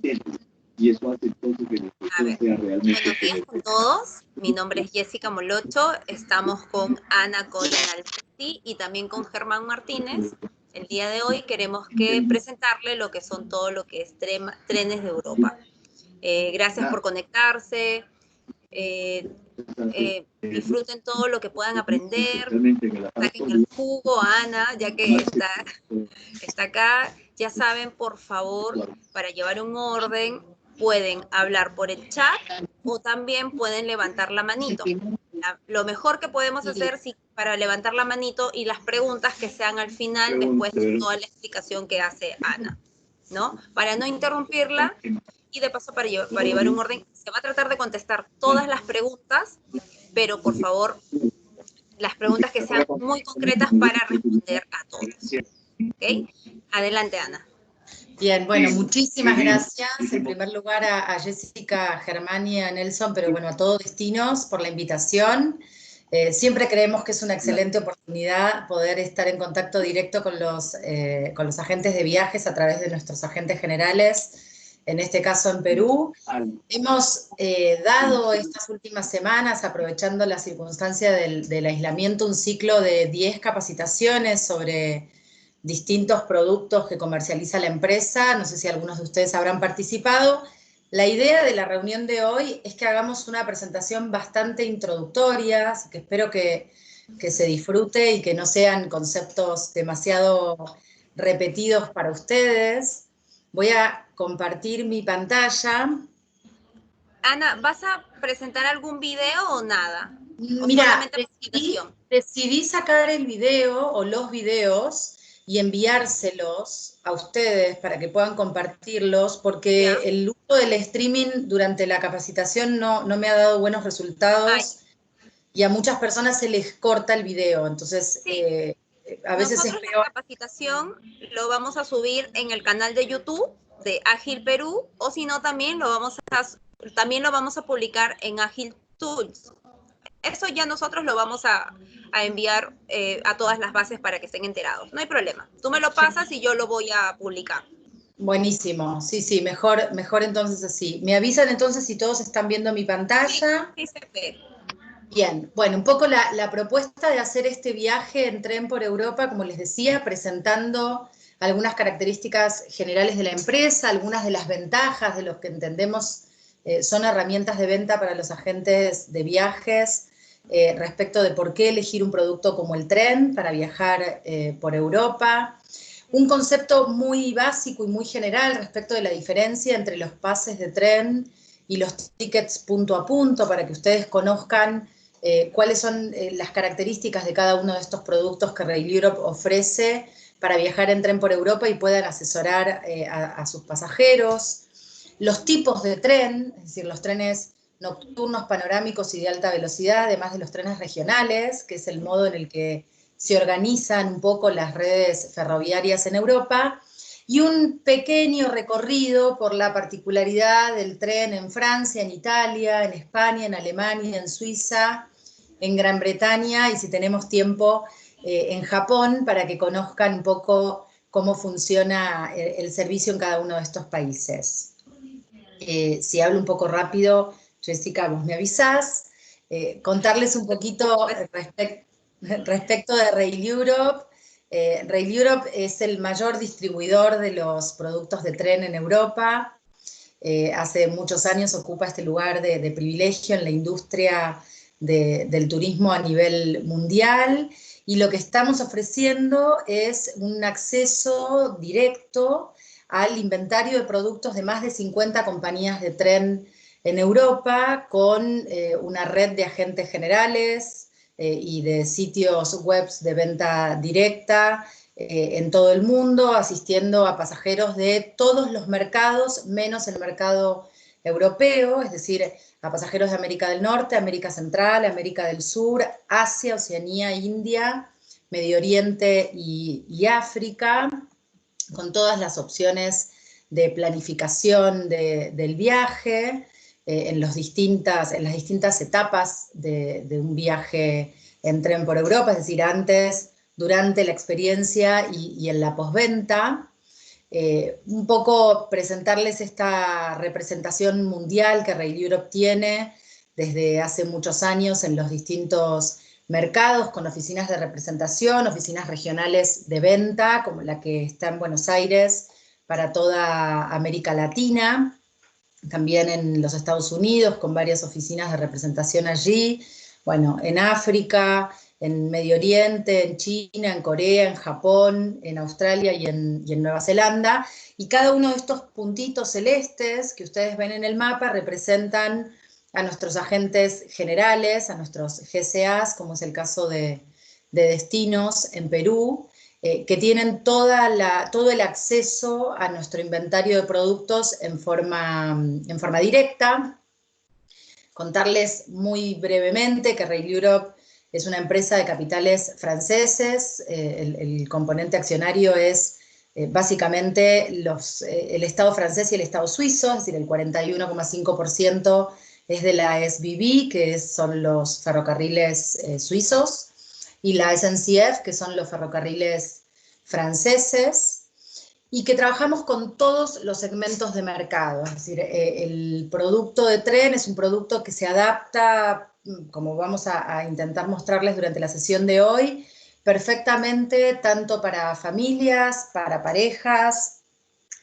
A ver, buenos días con todos. Mi nombre es Jessica Molocho. Estamos con Ana Coronel y también con Germán Martínez. El día de hoy queremos presentarle lo que son todo lo que es trenes de Europa. Gracias por conectarse. Disfruten todo lo que puedan aprender. Saquen el jugo a Ana, ya que está acá. Ya saben, por favor, para llevar un orden, pueden hablar por el chat o también pueden levantar la manito. Lo mejor que podemos hacer para levantar la manito y las preguntas que sean al final, después de toda la explicación que hace Ana, ¿no? Para no interrumpirla y de paso para llevar un orden. Se va a tratar de contestar todas las preguntas, pero por favor, las preguntas que sean muy concretas para responder a todos. ¿Ok? Adelante, Ana. Bien, bueno, muchísimas gracias en primer lugar a Jessica, a Germán y a Nelson, pero bueno, a todos destinos por la invitación. Siempre creemos que es una excelente oportunidad poder estar en contacto directo con los agentes de viajes a través de nuestros agentes generales, en este caso en Perú. Hemos dado estas últimas semanas, aprovechando la circunstancia del aislamiento, un ciclo de 10 capacitaciones sobre distintos productos que comercializa la empresa. No sé si algunos de ustedes habrán participado. La idea de la reunión de hoy es que hagamos una presentación bastante introductoria, que espero que se disfrute y que no sean conceptos demasiado repetidos para ustedes. Voy a compartir mi pantalla. Ana, ¿vas a presentar algún video o nada? ¿O mira, solamente decidí sacar el video o los videos y enviárselos a ustedes para que puedan compartirlos, porque el uso del streaming durante la capacitación no me ha dado buenos resultados. Y a muchas personas se les corta el video, entonces a veces nosotros la capacitación lo vamos a subir en el canal de YouTube de Ágil Perú, o si no también lo vamos a publicar en Ágil Tools. Eso ya nosotros lo vamos a enviar a todas las bases para que estén enterados. No hay problema. Tú me lo pasas y yo lo voy a publicar. Buenísimo. Sí, mejor entonces así. ¿Me avisan entonces si todos están viendo mi pantalla? Sí, se ve. Bien, bueno, un poco la propuesta de hacer este viaje en tren por Europa, como les decía, presentando algunas características generales de la empresa, algunas de las ventajas de los que entendemos son herramientas de venta para los agentes de viajes, respecto de por qué elegir un producto como el tren para viajar por Europa. Un concepto muy básico y muy general respecto de la diferencia entre los pases de tren y los tickets punto a punto, para que ustedes conozcan cuáles son las características de cada uno de estos productos que Rail Europe ofrece para viajar en tren por Europa y puedan asesorar a sus pasajeros. Los tipos de tren, es decir, los trenes nocturnos, panorámicos y de alta velocidad, además de los trenes regionales, que es el modo en el que se organizan un poco las redes ferroviarias en Europa, y un pequeño recorrido por la particularidad del tren en Francia, en Italia, en España, en Alemania, en Suiza, en Gran Bretaña, y si tenemos tiempo, en Japón, para que conozcan un poco cómo funciona el servicio en cada uno de estos países. Si hablo un poco rápido, Jessica, vos me avisás. Contarles un poquito respecto de Rail Europe. Rail Europe es el mayor distribuidor de los productos de tren en Europa. Hace muchos años ocupa este lugar de privilegio en la industria del turismo a nivel mundial, y lo que estamos ofreciendo es un acceso directo al inventario de productos de más de 50 compañías de tren en Europa, con una red de agentes generales y de sitios web de venta directa en todo el mundo, asistiendo a pasajeros de todos los mercados, menos el mercado europeo, es decir, a pasajeros de América del Norte, América Central, América del Sur, Asia, Oceanía, India, Medio Oriente y África, con todas las opciones de planificación del viaje, en las distintas etapas de un viaje en tren por Europa, es decir, antes, durante la experiencia y en la postventa. un poco presentarles esta representación mundial que Rail Europe tiene desde hace muchos años en los distintos mercados, con oficinas de representación, oficinas regionales de venta, como la que está en Buenos Aires para toda América Latina, también en los Estados Unidos, con varias oficinas de representación allí, bueno, en África, en Medio Oriente, en China, en Corea, en Japón, en Australia y en Nueva Zelanda, y cada uno de estos puntitos celestes que ustedes ven en el mapa representan a nuestros agentes generales, a nuestros GCAs, como es el caso de Destinos en Perú, que tienen todo el acceso a nuestro inventario de productos en forma directa. Contarles muy brevemente que Rail Europe es una empresa de capitales franceses, el componente accionario es básicamente el Estado francés y el Estado suizo, es decir, el 41,5% es de la SBB, que son los ferrocarriles suizos, y la SNCF, que son los ferrocarriles franceses, y que trabajamos con todos los segmentos de mercado. Es decir, el producto de tren es un producto que se adapta, como vamos a intentar mostrarles durante la sesión de hoy, perfectamente tanto para familias, para parejas,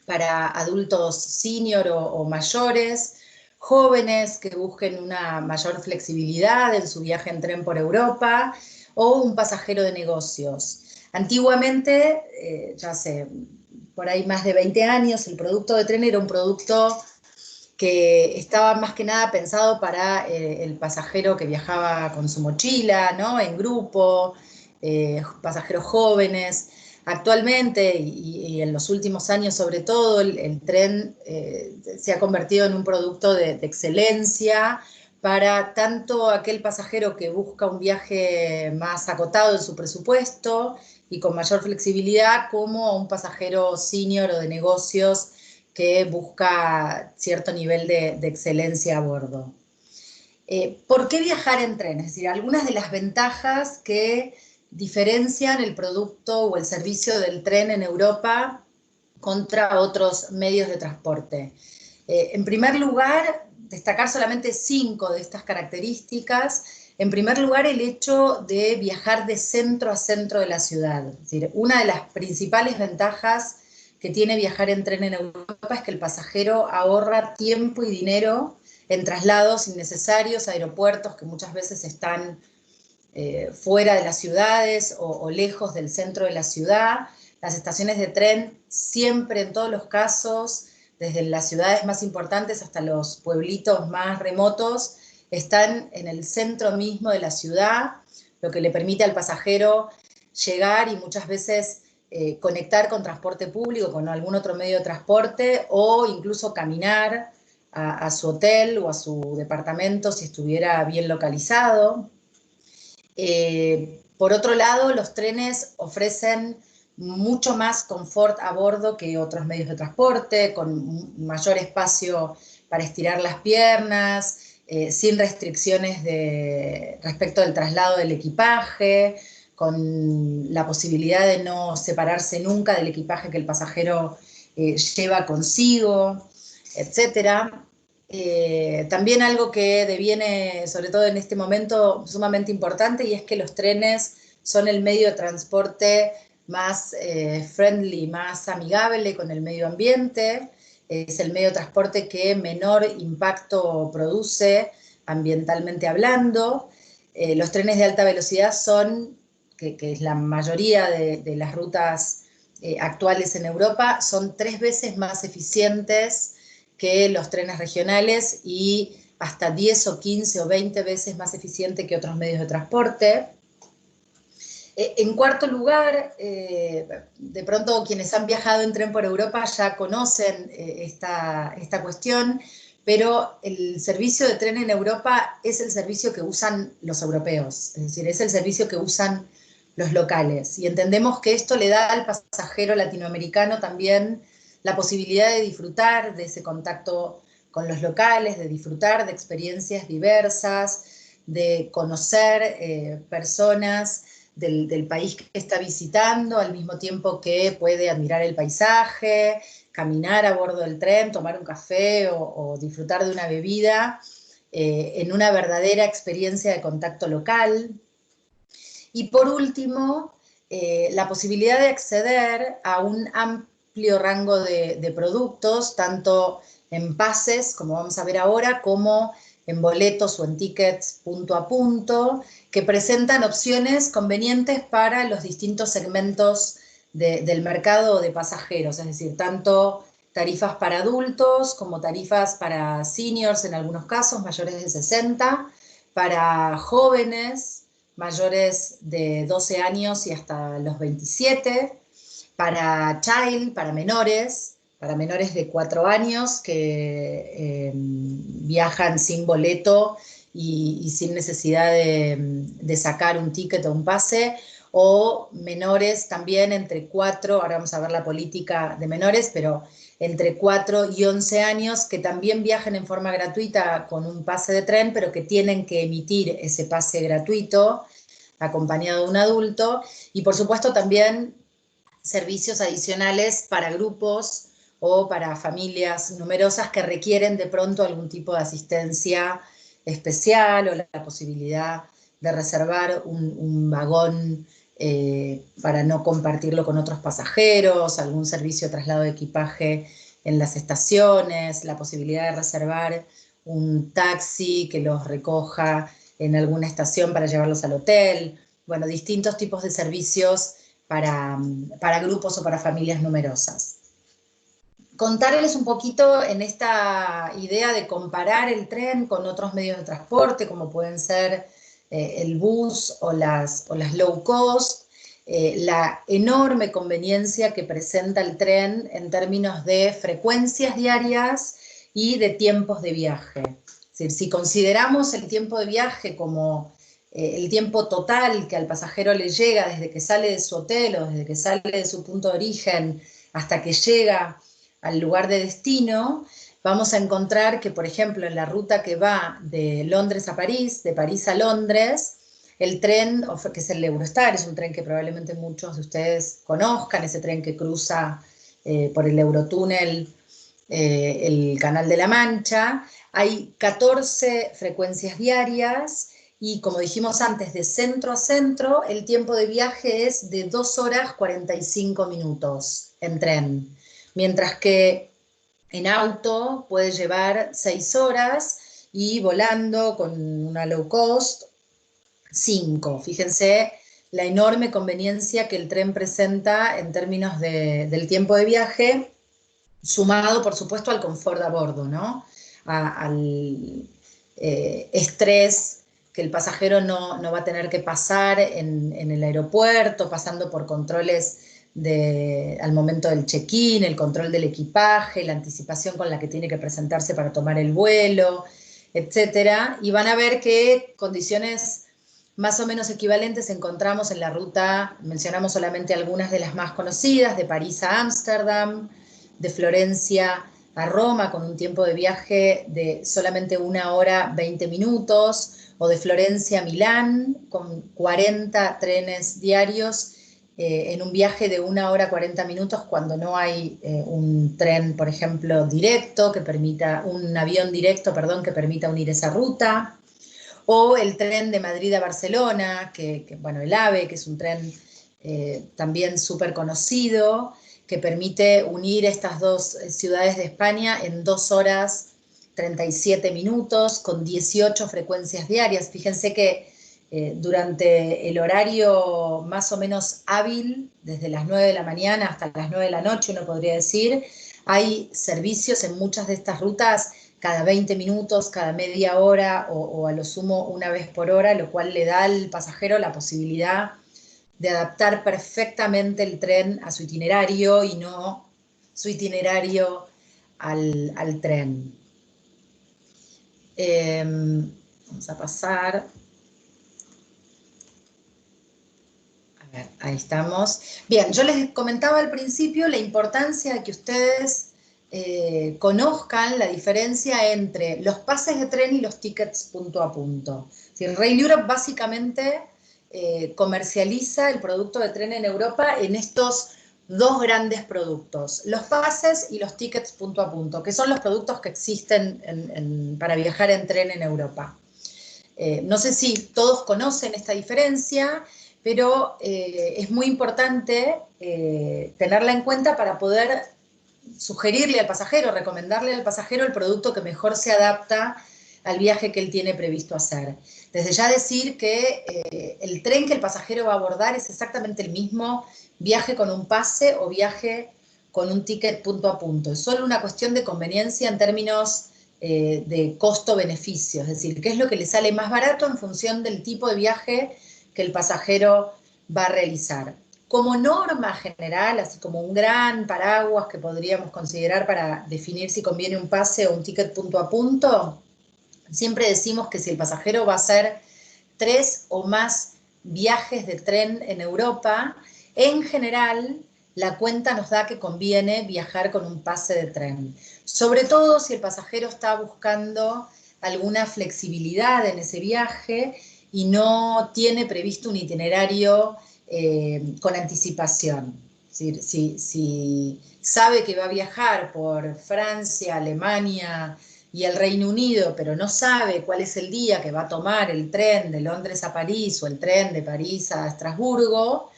para adultos senior o mayores, jóvenes que busquen una mayor flexibilidad en su viaje en tren por Europa, o un pasajero de negocios. Antiguamente, ya hace por ahí más de 20 años, el producto de tren era un producto que estaba más que nada pensado para el pasajero que viajaba con su mochila, ¿no? En grupo, pasajeros jóvenes. Actualmente, y en los últimos años sobre todo, el tren se ha convertido en un producto de excelencia para tanto aquel pasajero que busca un viaje más acotado en su presupuesto y con mayor flexibilidad, como un pasajero senior o de negocios que busca cierto nivel de excelencia a bordo. ¿Por qué viajar en tren? Es decir, algunas de las ventajas que diferencian el producto o el servicio del tren en Europa contra otros medios de transporte. En primer lugar, destacar solamente 5 de estas características. En primer lugar, el hecho de viajar de centro a centro de la ciudad. Es decir, una de las principales ventajas que tiene viajar en tren en Europa es que el pasajero ahorra tiempo y dinero en traslados innecesarios a aeropuertos que muchas veces están fuera de las ciudades o lejos del centro de la ciudad. Las estaciones de tren siempre, en todos los casos, desde las ciudades más importantes hasta los pueblitos más remotos, están en el centro mismo de la ciudad, lo que le permite al pasajero llegar y muchas veces conectar con transporte público, con algún otro medio de transporte, o incluso caminar a su hotel o a su departamento si estuviera bien localizado. Por otro lado, los trenes ofrecen mucho más confort a bordo que otros medios de transporte, con mayor espacio para estirar las piernas, sin restricciones respecto del traslado del equipaje, con la posibilidad de no separarse nunca del equipaje que el pasajero lleva consigo, etcétera. También algo que deviene, sobre todo en este momento, sumamente importante, y es que los trenes son el medio de transporte más friendly, más amigable con el medio ambiente. Es el medio de transporte que menor impacto produce ambientalmente hablando. Los trenes de alta velocidad son, que es la mayoría de las rutas actuales en Europa, son 3 veces más eficientes que los trenes regionales y hasta 10 o 15 o 20 veces más eficiente que otros medios de transporte. En cuarto lugar, de pronto quienes han viajado en tren por Europa ya conocen esta cuestión, pero el servicio de tren en Europa es el servicio que usan los europeos, es decir, es el servicio que usan los locales. Y entendemos que esto le da al pasajero latinoamericano también la posibilidad de disfrutar de ese contacto con los locales, de disfrutar de experiencias diversas, de conocer personas del país que está visitando, al mismo tiempo que puede admirar el paisaje, caminar a bordo del tren, tomar un café o disfrutar de una bebida en una verdadera experiencia de contacto local. Y por último, la posibilidad de acceder a un amplio rango de productos, tanto en pases, como vamos a ver ahora, como en boletos o en tickets punto a punto, que presentan opciones convenientes para los distintos segmentos del mercado de pasajeros, es decir, tanto tarifas para adultos como tarifas para seniors en algunos casos, mayores de 60, para jóvenes mayores de 12 años y hasta los 27, para child, para menores de 4 años que viajan sin boleto y sin necesidad de sacar un ticket o un pase, o menores también entre 4, ahora vamos a ver la política de menores, pero entre 4 y 11 años que también viajan en forma gratuita con un pase de tren, pero que tienen que emitir ese pase gratuito acompañado de un adulto, y por supuesto también servicios adicionales para grupos o para familias numerosas que requieren de pronto algún tipo de asistencia especial o la posibilidad de reservar un vagón para no compartirlo con otros pasajeros, algún servicio de traslado de equipaje en las estaciones, la posibilidad de reservar un taxi que los recoja en alguna estación para llevarlos al hotel. Bueno, distintos tipos de servicios para grupos o para familias numerosas. Contarles un poquito en esta idea de comparar el tren con otros medios de transporte, como pueden ser el bus o las low cost, la enorme conveniencia que presenta el tren en términos de frecuencias diarias y de tiempos de viaje. Es decir, si consideramos el tiempo de viaje como el tiempo total que al pasajero le llega desde que sale de su hotel o desde que sale de su punto de origen hasta que llega al lugar de destino, vamos a encontrar que, por ejemplo, en la ruta que va de Londres a París, de París a Londres, el tren, que es el Eurostar, es un tren que probablemente muchos de ustedes conozcan, ese tren que cruza por el Eurotúnel el Canal de la Mancha. Hay 14 frecuencias diarias y, como dijimos antes, de centro a centro, el tiempo de viaje es de 2 horas 45 minutos en tren, mientras que en auto puede llevar 6 horas y volando con una low cost 5. Fíjense la enorme conveniencia que el tren presenta en términos del tiempo de viaje, sumado por supuesto al confort a bordo, ¿no? Al estrés que el pasajero no va a tener que pasar en el aeropuerto, pasando por controles al momento del check-in, el control del equipaje, la anticipación con la que tiene que presentarse para tomar el vuelo, etcétera. Y van a ver que condiciones más o menos equivalentes encontramos en la ruta, mencionamos solamente algunas de las más conocidas, de París a Ámsterdam, de Florencia a Roma, con un tiempo de viaje de solamente 1 hora 20 minutos, o de Florencia a Milán, con 40 trenes diarios, en un viaje de 1 hora 40 minutos, cuando no hay un tren, por ejemplo, directo, que permita, un avión directo, perdón, que permita unir esa ruta. O el tren de Madrid a Barcelona, bueno, el AVE, que es un tren también súper conocido, que permite unir estas dos ciudades de España en 2 horas 37 minutos, con 18 frecuencias diarias. Fíjense que durante el horario más o menos hábil, desde las 9 de la mañana hasta las 9 de la noche, uno podría decir, hay servicios en muchas de estas rutas cada 20 minutos, cada media hora o a lo sumo una vez por hora, lo cual le da al pasajero la posibilidad de adaptar perfectamente el tren a su itinerario y no su itinerario al tren. Vamos a pasar. A ver, ahí estamos. Bien, yo les comentaba al principio la importancia de que ustedes conozcan la diferencia entre los pases de tren y los tickets punto a punto. Si el Rail Europe básicamente comercializa el producto de tren en Europa en estos dos grandes productos, los pases y los tickets punto a punto, que son los productos que existen para viajar en tren en Europa. No sé si todos conocen esta diferencia, pero es muy importante tenerla en cuenta para poder sugerirle al pasajero, recomendarle al pasajero el producto que mejor se adapta al viaje que él tiene previsto hacer. Desde ya decir que el tren que el pasajero va a abordar es exactamente el mismo, viaje con un pase o viaje con un ticket punto a punto. Es solo una cuestión de conveniencia en términos de costo-beneficio, es decir, qué es lo que le sale más barato en función del tipo de viaje que el pasajero va a realizar. Como norma general, así como un gran paraguas que podríamos considerar para definir si conviene un pase o un ticket punto a punto, siempre decimos que si el pasajero va a hacer 3 o más viajes de tren en Europa, en general la cuenta nos da que conviene viajar con un pase de tren. Sobre todo si el pasajero está buscando alguna flexibilidad en ese viaje y no tiene previsto un itinerario con anticipación. Es decir, si sabe que va a viajar por Francia, Alemania y el Reino Unido, pero no sabe cuál es el día que va a tomar el tren de Londres a París o el tren de París a Estrasburgo,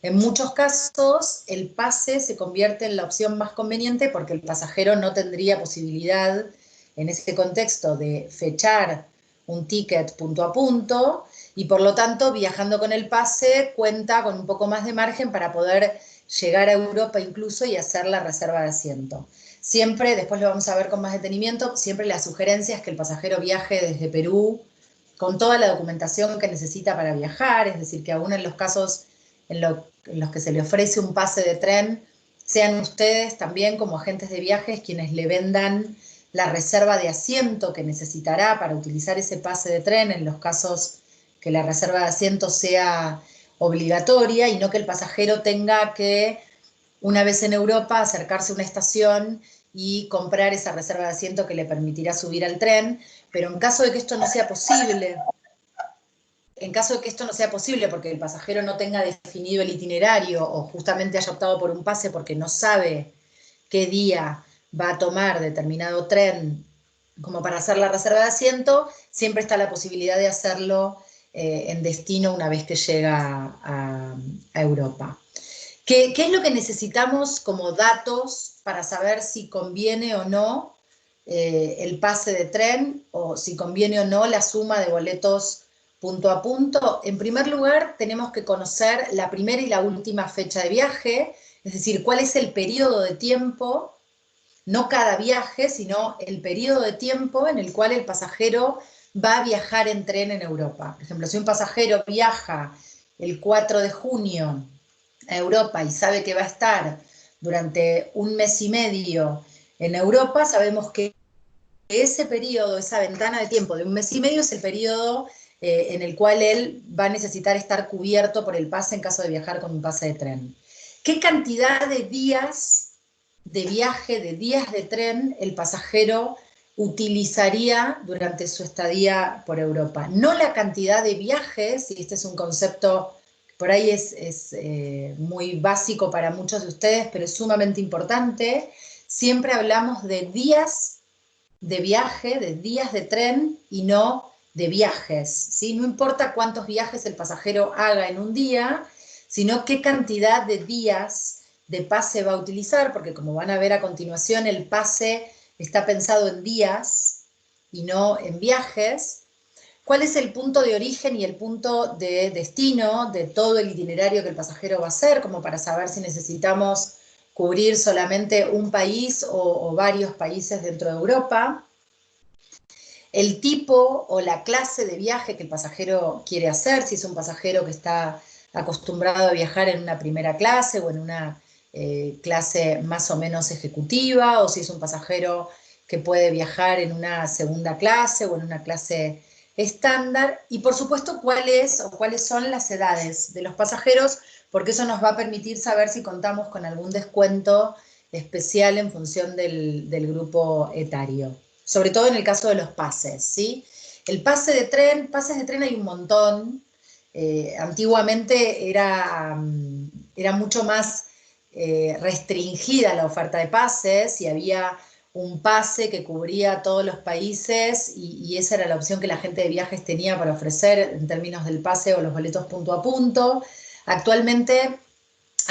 en muchos casos el pase se convierte en la opción más conveniente porque el pasajero no tendría posibilidad en ese contexto de fechar un ticket punto a punto y por lo tanto viajando con el pase cuenta con un poco más de margen para poder llegar a Europa incluso y hacer la reserva de asiento. Siempre, después lo vamos a ver con más detenimiento, siempre la sugerencia es que el pasajero viaje desde Perú con toda la documentación que necesita para viajar, es decir, que aún en los casos en los que se le ofrece un pase de tren, sean ustedes también como agentes de viajes quienes le vendan la reserva de asiento que necesitará para utilizar ese pase de tren en los casos que la reserva de asiento sea obligatoria y no que el pasajero tenga que, una vez en Europa, acercarse a una estación y comprar esa reserva de asiento que le permitirá subir al tren, pero en caso de que esto no sea posible, porque el pasajero no tenga definido el itinerario o justamente haya optado por un pase porque no sabe qué día va a tomar determinado tren como para hacer la reserva de asiento, siempre está la posibilidad de hacerlo en destino una vez que llega a Europa. ¿Qué es lo que necesitamos como datos para saber si conviene o no el pase de tren o si conviene o no la suma de boletos punto a punto? En primer lugar, tenemos que conocer la primera y la última fecha de viaje, es decir, cuál es el periodo de tiempo, no cada viaje, sino el periodo de tiempo en el cual el pasajero va a viajar en tren en Europa. Por ejemplo, si un pasajero viaja el 4 de junio a Europa y sabe que va a estar durante un mes y medio en Europa, sabemos que ese periodo, esa ventana de tiempo de un mes y medio es el periodo en el cual él va a necesitar estar cubierto por el pase en caso de viajar con un pase de tren. ¿Qué cantidad de días de viaje, de días de tren, el pasajero utilizaría durante su estadía por Europa? No la cantidad de viajes, y este es un concepto que por ahí es muy básico para muchos de ustedes, pero es sumamente importante. Siempre hablamos de días de viaje, de días de tren y no de viajes, ¿sí? No importa cuántos viajes el pasajero haga en un día, sino qué cantidad de días de pase va a utilizar, porque como van a ver a continuación, el pase está pensado en días y no en viajes. ¿Cuál es el punto de origen y el punto de destino de todo el itinerario que el pasajero va a hacer, como para saber si necesitamos cubrir solamente un país o varios países dentro de Europa? El tipo o la clase de viaje que el pasajero quiere hacer, si es un pasajero que está acostumbrado a viajar en una primera clase o en una clase más o menos ejecutiva, o si es un pasajero que puede viajar en una segunda clase o en una clase estándar, y por supuesto cuáles son las edades de los pasajeros, porque eso nos va a permitir saber si contamos con algún descuento especial en función del grupo etario, sobre todo en el caso de los pases, ¿sí? El pases de tren hay un montón, Antiguamente era mucho más restringida la oferta de pases y había un pase que cubría todos los países y esa era la opción que la gente de viajes tenía para ofrecer en términos del pase o los boletos punto a punto. Actualmente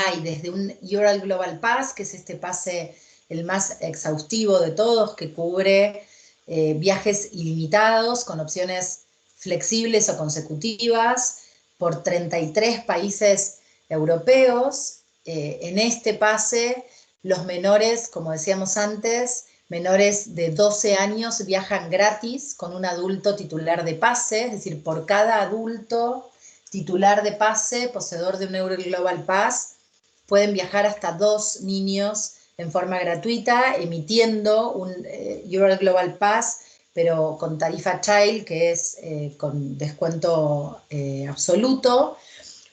hay desde un Euro Global Pass, que es este pase el más exhaustivo de todos, que cubre viajes ilimitados con opciones flexibles o consecutivas por 33 países europeos. En este pase, los menores, como decíamos antes, menores de 12 años viajan gratis con un adulto titular de pase, es decir, por cada adulto titular de pase, poseedor de un Euro Global Pass, pueden viajar hasta 2 niños en forma gratuita, emitiendo un Euro Global Pass, pero con tarifa Child, que es con descuento absoluto,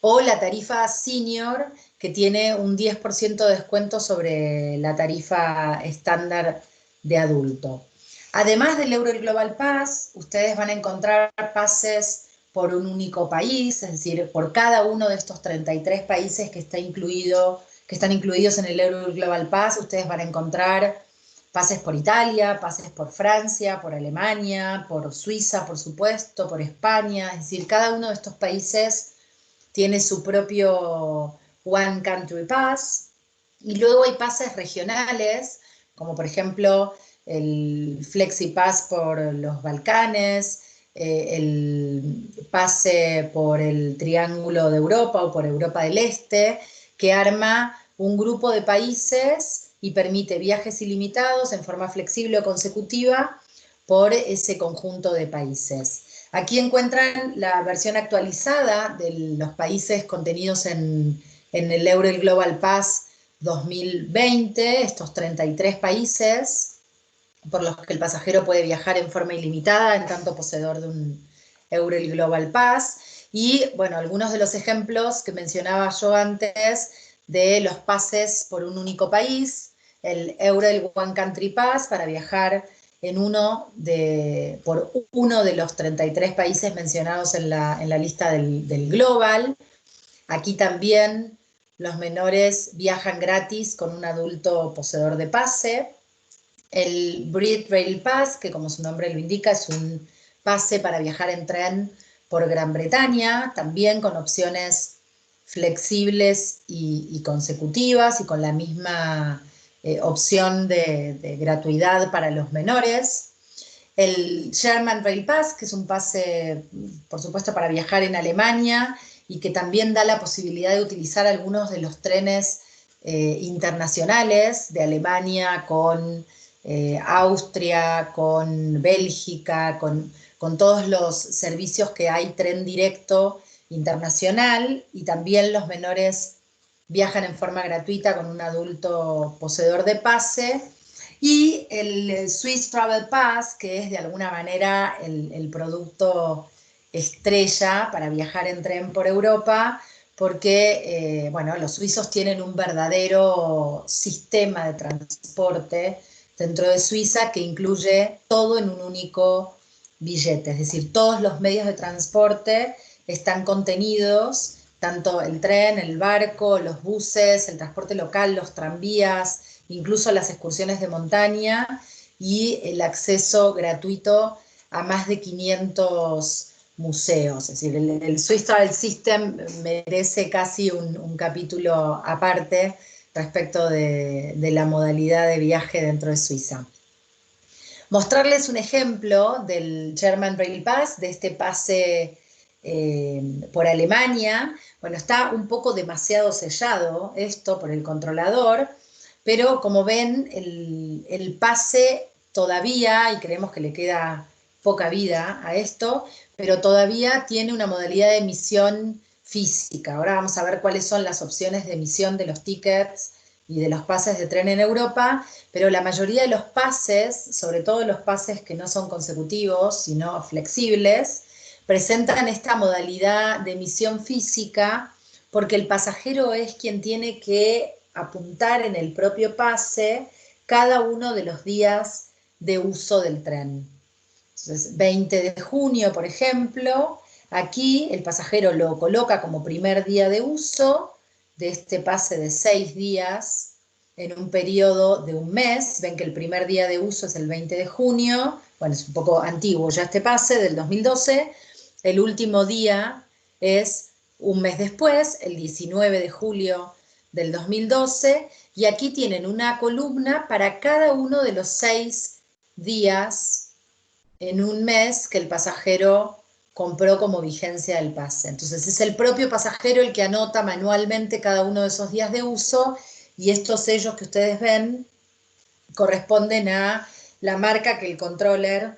o la tarifa Senior, que tiene un 10% de descuento sobre la tarifa estándar de adulto. Además del Euro Global Pass, ustedes van a encontrar pases por un único país, es decir, por cada uno de estos 33 países que están incluidos en el Euro Global Pass, ustedes van a encontrar pases por Italia, pases por Francia, por Alemania, por Suiza, por supuesto, por España, es decir, cada uno de estos países tiene su propio One Country Pass, y luego hay pases regionales, como por ejemplo el Flexi Pass por los Balcanes, el pase por el Triángulo de Europa o por Europa del Este, que arma un grupo de países y permite viajes ilimitados en forma flexible o consecutiva por ese conjunto de países. Aquí encuentran la versión actualizada de los países contenidos en el Euro Global Pass 2020, estos 33 países por los que el pasajero puede viajar en forma ilimitada, en tanto poseedor de un Euro Global Pass. Y bueno, algunos de los ejemplos que mencionaba yo antes de los pases por un único país, el Euro One Country Pass para viajar por uno de los 33 países mencionados en la lista del Global. Aquí también los menores viajan gratis con un adulto poseedor de pase. El Brit Rail Pass, que como su nombre lo indica, es un pase para viajar en tren por Gran Bretaña, también con opciones flexibles y consecutivas y con la misma opción de gratuidad para los menores. El German Rail Pass, que es un pase, por supuesto, para viajar en Alemania y que también da la posibilidad de utilizar algunos de los trenes internacionales de Alemania con Austria, con Bélgica, con todos los servicios que hay, tren directo internacional, y también los menores viajan en forma gratuita con un adulto poseedor de pase. Y el Swiss Travel Pass, que es de alguna manera el producto estrella para viajar en tren por Europa, porque bueno, los suizos tienen un verdadero sistema de transporte dentro de Suiza que incluye todo en un único billete, es decir, todos los medios de transporte están contenidos, tanto el tren, el barco, los buses, el transporte local, los tranvías, incluso las excursiones de montaña y el acceso gratuito a más de 500 museos. Es decir, el Swiss Travel System merece casi un capítulo aparte respecto de la modalidad de viaje dentro de Suiza. Mostrarles un ejemplo del German Rail Pass, de este pase por Alemania. Bueno, está un poco demasiado sellado esto por el controlador, pero como ven, el pase todavía, y creemos que le queda poca vida a esto, pero todavía tiene una modalidad de emisión física. Ahora vamos a ver cuáles son las opciones de emisión de los tickets y de los pases de tren en Europa, pero la mayoría de los pases, sobre todo los pases que no son consecutivos, sino flexibles, presentan esta modalidad de emisión física porque el pasajero es quien tiene que apuntar en el propio pase cada uno de los días de uso del tren. Entonces, 20 de junio, por ejemplo, Aquí el pasajero lo coloca como primer día de uso de este pase de 6 días en un periodo de un mes. Ven que el primer día de uso es el 20 de junio, bueno, es un poco antiguo ya este pase del 2012, el último día es un mes después, el 19 de julio del 2012, y aquí tienen una columna para cada uno de los 6 días en un mes que el pasajero compró como vigencia del pase. Entonces es el propio pasajero el que anota manualmente cada uno de esos días de uso, y estos sellos que ustedes ven corresponden a la marca que el controlador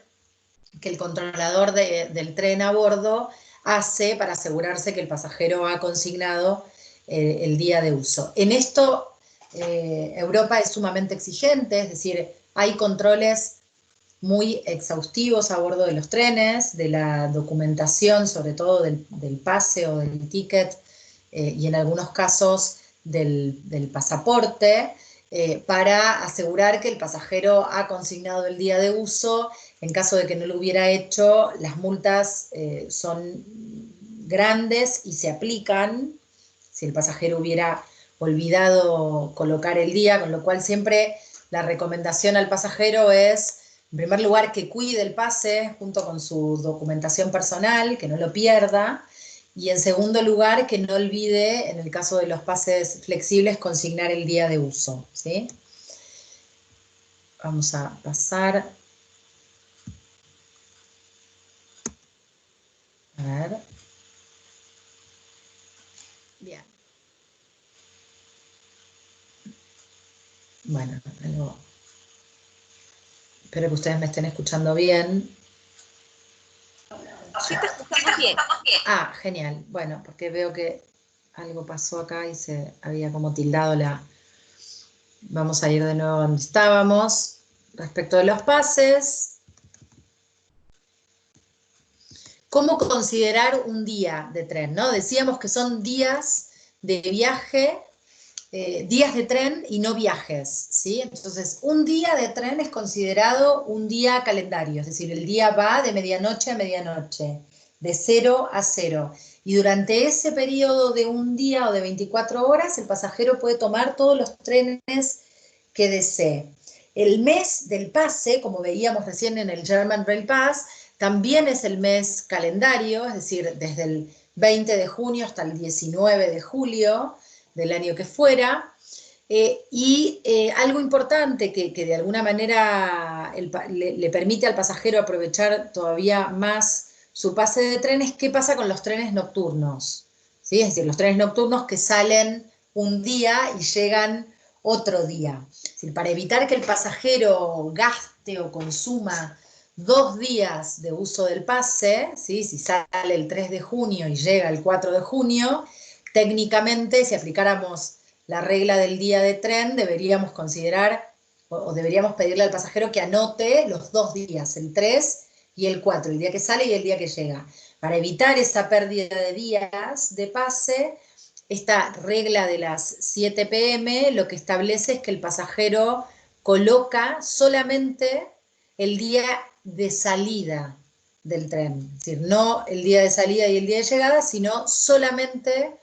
del tren a bordo hace para asegurarse que el pasajero ha consignado el día de uso. En esto Europa es sumamente exigente, es decir, hay controles muy exhaustivos a bordo de los trenes, de la documentación, sobre todo del pase o del ticket, y en algunos casos del pasaporte, para asegurar que el pasajero ha consignado el día de uso. En caso de que no lo hubiera hecho, las multas son grandes y se aplican si el pasajero hubiera olvidado colocar el día, con lo cual siempre la recomendación al pasajero es, en primer lugar, que cuide el pase junto con su documentación personal, que no lo pierda, y en segundo lugar, que no olvide, en el caso de los pases flexibles, consignar el día de uso, ¿sí? Vamos a pasar. A ver. Bien. Bueno, espero que ustedes me estén escuchando bien. Sí, te escuchamos bien. Ah, genial. Bueno, porque veo que algo pasó acá y se había como tildado la... Vamos a ir de nuevo donde estábamos. Respecto de los pases, ¿cómo considerar un día de tren, ¿no? Decíamos que son días de viaje, días de tren y no viajes, ¿sí? Entonces, un día de tren es considerado un día calendario, es decir, el día va de medianoche a medianoche, de 0 a 0. Y durante ese periodo de un día o de 24 horas, el pasajero puede tomar todos los trenes que desee. El mes del pase, como veíamos recién en el German Rail Pass, también es el mes calendario, es decir, desde el 20 de junio hasta el 19 de julio del año que fuera. Algo importante que de alguna manera le permite al pasajero aprovechar todavía más su pase de tren es qué pasa con los trenes nocturnos, ¿sí? Es decir, los trenes nocturnos que salen un día y llegan otro día. Es decir, para evitar que el pasajero gaste o consuma 2 días de uso del pase, ¿sí? Si sale el 3 de junio y llega el 4 de junio, técnicamente, si aplicáramos la regla del día de tren, deberíamos considerar o deberíamos pedirle al pasajero que anote los 2 días, el 3 y el 4, el día que sale y el día que llega. Para evitar esa pérdida de días de pase, esta regla de las 7 p.m. lo que establece es que el pasajero coloca solamente el día de salida del tren, es decir, no el día de salida y el día de llegada, sino solamente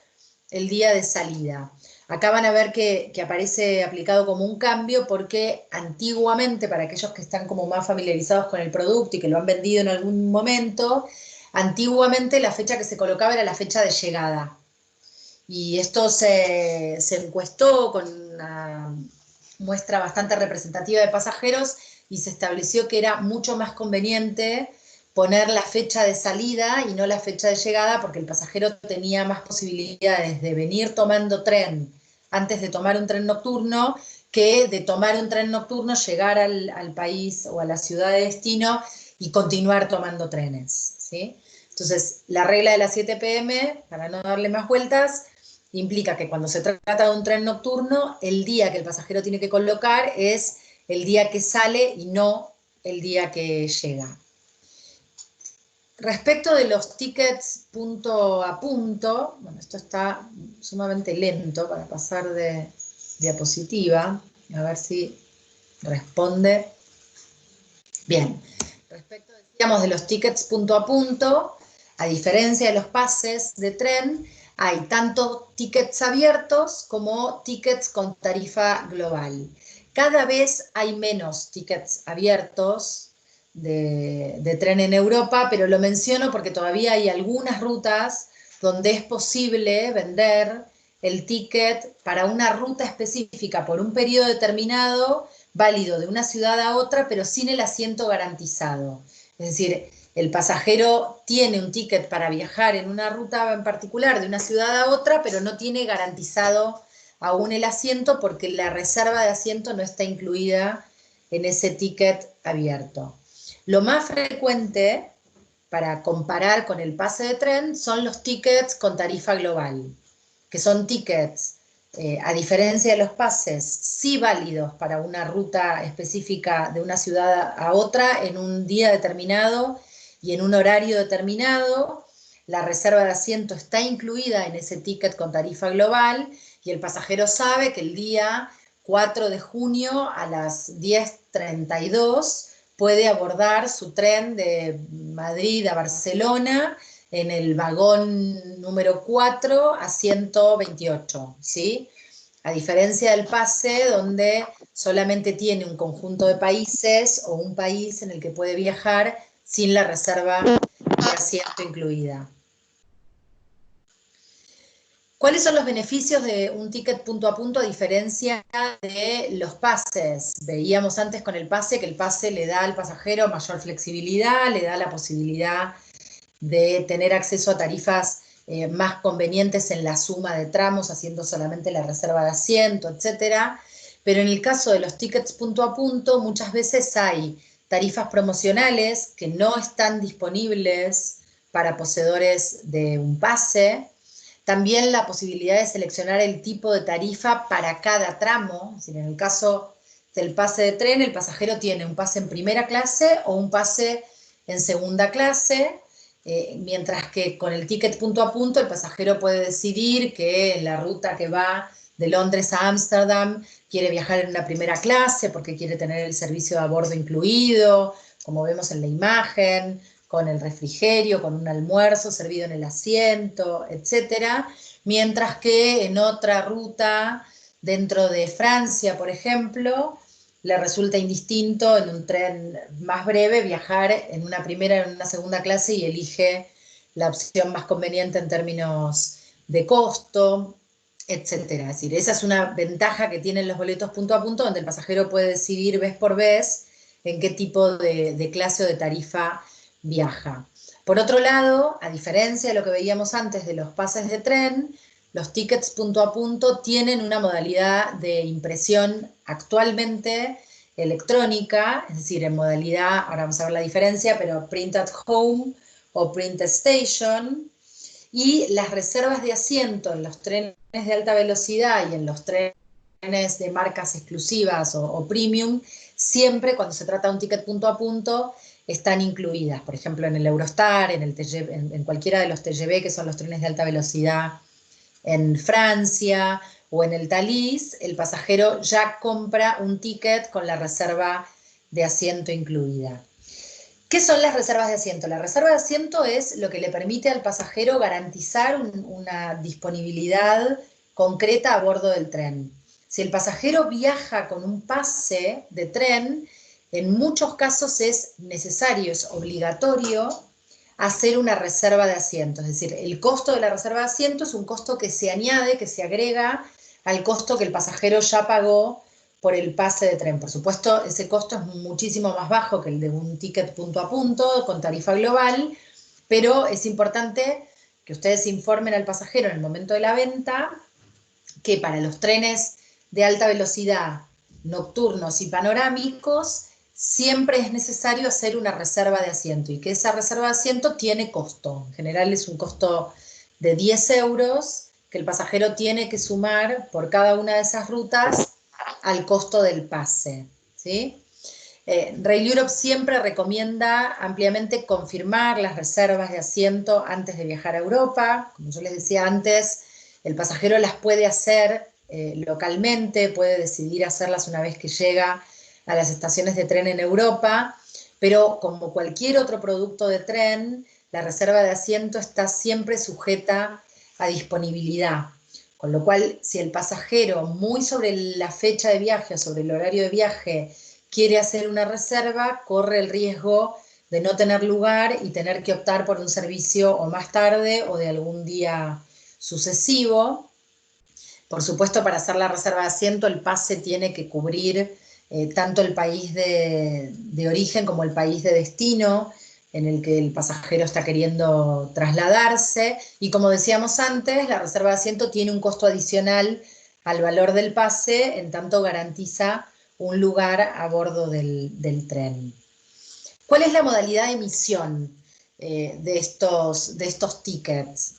el día de salida. Acá van a ver que aparece aplicado como un cambio porque antiguamente, para aquellos que están como más familiarizados con el producto y que lo han vendido en algún momento, antiguamente la fecha que se colocaba era la fecha de llegada. Y esto se encuestó con una muestra bastante representativa de pasajeros y se estableció que era mucho más conveniente poner la fecha de salida y no la fecha de llegada, porque el pasajero tenía más posibilidades de venir tomando tren antes de tomar un tren nocturno que de tomar un tren nocturno, llegar al país o a la ciudad de destino y continuar tomando trenes, ¿sí? Entonces, la regla de las 7 p.m., para no darle más vueltas, implica que cuando se trata de un tren nocturno, el día que el pasajero tiene que colocar es el día que sale y no el día que llega. Respecto de los tickets punto a punto, bueno, esto está sumamente lento para pasar de diapositiva, a ver si responde. Bien, respecto, decíamos, de los tickets punto a punto, A diferencia de los pases de tren, hay tanto tickets abiertos como tickets con tarifa global. Cada vez hay menos tickets abiertos de tren en Europa, pero lo menciono porque todavía hay algunas rutas donde es posible vender el ticket para una ruta específica por un periodo determinado, válido de una ciudad a otra, pero sin el asiento garantizado. Es decir, el pasajero tiene un ticket para viajar en una ruta en particular de una ciudad a otra, pero no tiene garantizado aún el asiento porque la reserva de asiento no está incluida en ese ticket abierto. Lo más frecuente para comparar con el pase de tren son los tickets con tarifa global, que son tickets, a diferencia de los pases, sí válidos para una ruta específica de una ciudad a otra en un día determinado y en un horario determinado. La reserva de asiento está incluida en ese ticket con tarifa global y el pasajero sabe que el día 4 de junio a las 10:32 puede abordar su tren de Madrid a Barcelona en el vagón número 4 a 128, ¿sí? A diferencia del pase, donde solamente tiene un conjunto de países o un país en el que puede viajar sin la reserva de asiento incluida. ¿Cuáles son los beneficios de un ticket punto a punto a diferencia de los pases? Veíamos antes con el pase que el pase le da al pasajero mayor flexibilidad, le da la posibilidad de tener acceso a tarifas más convenientes en la suma de tramos, haciendo solamente la reserva de asiento, etc. Pero en el caso de los tickets punto a punto, muchas veces hay tarifas promocionales que no están disponibles para poseedores de un pase. También la posibilidad de seleccionar el tipo de tarifa para cada tramo. Es decir, en el caso del pase de tren, el pasajero tiene un pase en primera clase o un pase en segunda clase, mientras que con el ticket punto a punto el pasajero puede decidir que en la ruta que va de Londres a Ámsterdam quiere viajar en una primera clase porque quiere tener el servicio de a bordo incluido, como vemos en la imagen, con el refrigerio, con un almuerzo servido en el asiento, etcétera, mientras que en otra ruta dentro de Francia, por ejemplo, le resulta indistinto en un tren más breve viajar en una primera o en una segunda clase y elige la opción más conveniente en términos de costo, etcétera. Es decir, esa es una ventaja que tienen los boletos punto a punto, donde el pasajero puede decidir vez por vez en qué tipo de clase o de tarifa viaja. Por otro lado, a diferencia de lo que veíamos antes de los pases de tren, los tickets punto a punto tienen una modalidad de impresión actualmente electrónica, es decir, en modalidad, ahora vamos a ver la diferencia, pero print at home o print station, y las reservas de asiento en los trenes de alta velocidad y en los trenes de marcas exclusivas o premium, siempre cuando se trata de un ticket punto a punto, están incluidas. Por ejemplo, en el Eurostar, en cualquiera de los TGV, que son los trenes de alta velocidad en Francia, o en el Thalys, el pasajero ya compra un ticket con la reserva de asiento incluida. ¿Qué son las reservas de asiento? La reserva de asiento es lo que le permite al pasajero garantizar una disponibilidad concreta a bordo del tren. Si el pasajero viaja con un pase de tren, en muchos casos es necesario, es obligatorio hacer una reserva de asiento. Es decir, el costo de la reserva de asiento es un costo que se añade, que se agrega al costo que el pasajero ya pagó por el pase de tren. Por supuesto, ese costo es muchísimo más bajo que el de un ticket punto a punto con tarifa global, pero es importante que ustedes informen al pasajero en el momento de la venta que para los trenes de alta velocidad nocturnos y panorámicos siempre es necesario hacer una reserva de asiento y que esa reserva de asiento tiene costo. En general es un costo de 10 euros que el pasajero tiene que sumar por cada una de esas rutas al costo del pase, ¿sí? Rail Europe siempre recomienda ampliamente confirmar las reservas de asiento antes de viajar a Europa. Como yo les decía antes, el pasajero las puede hacer localmente, puede decidir hacerlas una vez que llega a las estaciones de tren en Europa, pero como cualquier otro producto de tren, la reserva de asiento está siempre sujeta a disponibilidad. Con lo cual, si el pasajero, muy sobre la fecha de viaje o sobre el horario de viaje, quiere hacer una reserva, corre el riesgo de no tener lugar y tener que optar por un servicio o más tarde o de algún día sucesivo. Por supuesto, para hacer la reserva de asiento, el pase tiene que cubrir tanto el país de origen como el país de destino en el que el pasajero está queriendo trasladarse. Y como decíamos antes, la reserva de asiento tiene un costo adicional al valor del pase, en tanto garantiza un lugar a bordo del tren. ¿Cuál es la modalidad de emisión de estos tickets?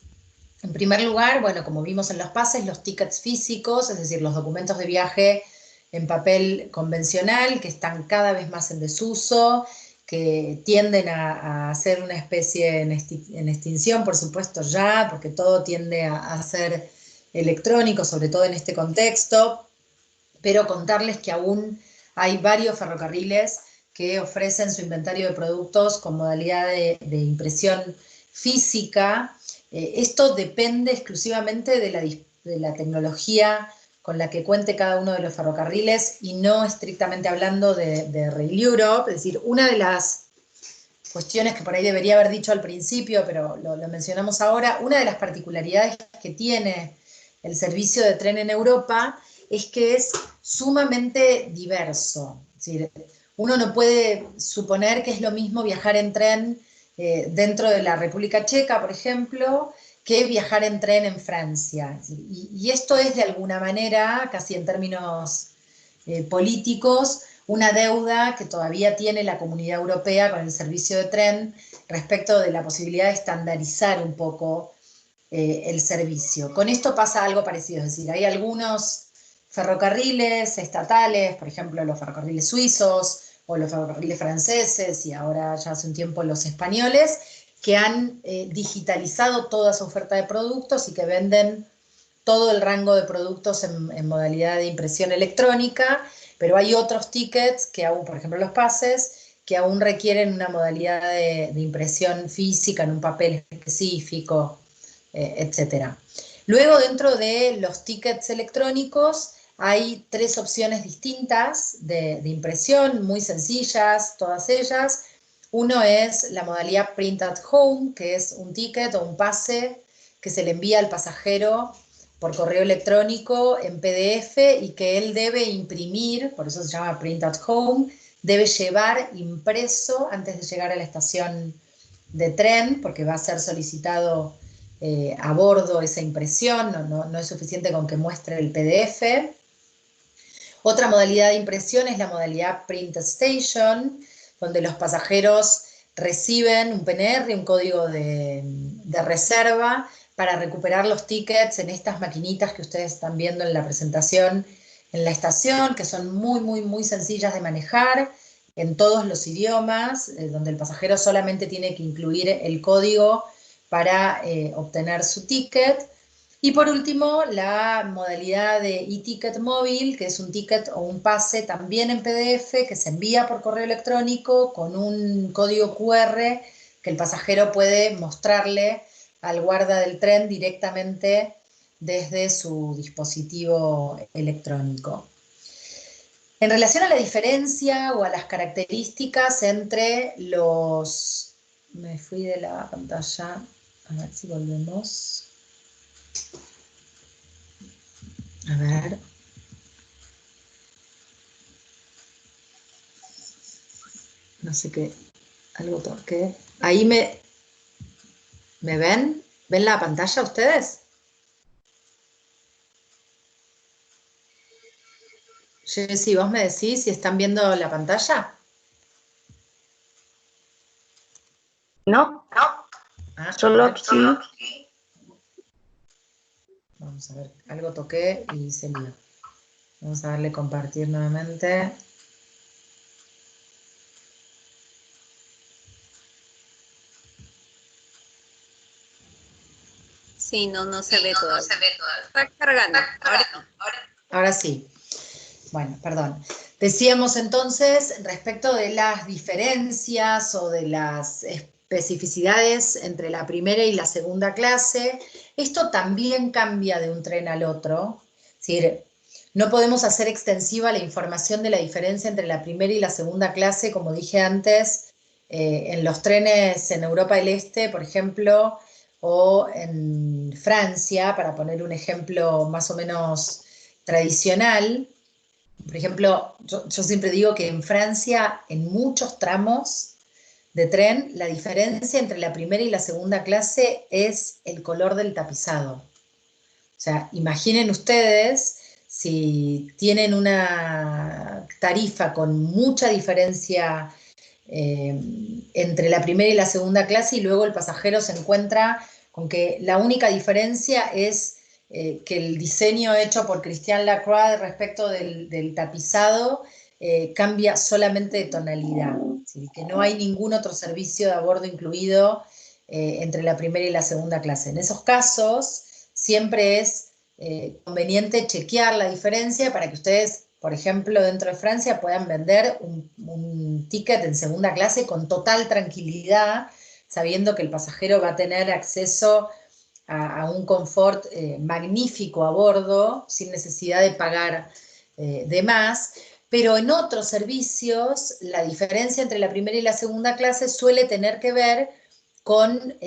En primer lugar, bueno, como vimos en los pases, los tickets físicos, es decir, los documentos de viaje en papel convencional, que están cada vez más en desuso, que tienden a ser una especie en extinción, por supuesto ya, porque todo tiende a ser electrónico, sobre todo en este contexto, pero contarles que aún hay varios ferrocarriles que ofrecen su inventario de productos con modalidad de impresión física. Esto depende exclusivamente de la tecnología con la que cuente cada uno de los ferrocarriles y no estrictamente hablando de Rail Europe. Es decir, una de las cuestiones que por ahí debería haber dicho al principio, pero lo mencionamos ahora, una de las particularidades que tiene el servicio de tren en Europa es que es sumamente diverso. Es decir, uno no puede suponer que es lo mismo viajar en tren dentro de la República Checa, por ejemplo, que viajar en tren en Francia. Y esto es de alguna manera, casi en términos políticos, una deuda que todavía tiene la Comunidad Europea con el servicio de tren respecto de la posibilidad de estandarizar un poco el servicio. Con esto pasa algo parecido, es decir, hay algunos ferrocarriles estatales, por ejemplo los ferrocarriles suizos o los ferrocarriles franceses y ahora ya hace un tiempo los españoles, que han digitalizado toda su oferta de productos y que venden todo el rango de productos en modalidad de impresión electrónica, pero hay otros tickets que aún, por ejemplo los pases, que aún requieren una modalidad de impresión física en un papel específico, etc. Luego, dentro de los tickets electrónicos, hay 3 opciones distintas de impresión, muy sencillas, todas ellas. Uno es la modalidad Print at Home, que es un ticket o un pase que se le envía al pasajero por correo electrónico en PDF y que él debe imprimir, por eso se llama Print at Home, debe llevar impreso antes de llegar a la estación de tren, porque va a ser solicitado a bordo esa impresión, no es suficiente con que muestre el PDF. Otra modalidad de impresión es la modalidad Print Station, donde los pasajeros reciben un PNR, un código de reserva, para recuperar los tickets en estas maquinitas que ustedes están viendo en la presentación en la estación, que son muy sencillas de manejar en todos los idiomas, donde el pasajero solamente tiene que incluir el código para obtener su ticket. Y por último, la modalidad de e-ticket móvil, que es un ticket o un pase también en PDF, que se envía por correo electrónico con un código QR que el pasajero puede mostrarle al guarda del tren directamente desde su dispositivo electrónico. En relación a la diferencia o a las características entre los... Me fui de la pantalla, a ver si volvemos. A ver. No sé qué. Algo toqué. Ahí ¿me ven? ¿Ven la pantalla ustedes? Jessy, ¿vos me decís si están viendo la pantalla? No, solo aquí. Vamos a ver, algo toqué y se lió. Vamos a darle compartir nuevamente. Sí, no se ve todavía. Está cargando. Ahora sí. Bueno, perdón. Decíamos entonces, respecto de las diferencias o de las especificidades entre la primera y la segunda clase. Esto también cambia de un tren al otro. Es decir, no podemos hacer extensiva la información de la diferencia entre la primera y la segunda clase, como dije antes, en los trenes en Europa del Este, por ejemplo, o en Francia, para poner un ejemplo más o menos tradicional. Por ejemplo, yo siempre digo que en Francia, en muchos tramos de tren, la diferencia entre la primera y la segunda clase es el color del tapizado. O sea, imaginen ustedes si tienen una tarifa con mucha diferencia entre la primera y la segunda clase, y luego el pasajero se encuentra con que la única diferencia es que el diseño hecho por Christian Lacroix respecto del tapizado cambia solamente de tonalidad, ¿sí? Que no hay ningún otro servicio de a bordo incluido entre la primera y la segunda clase. En esos casos siempre es conveniente chequear la diferencia para que ustedes, por ejemplo, dentro de Francia, puedan vender un ticket en segunda clase con total tranquilidad, sabiendo que el pasajero va a tener acceso a un confort magnífico a bordo, sin necesidad de pagar de más. Pero en otros servicios, la diferencia entre la primera y la segunda clase suele tener que ver con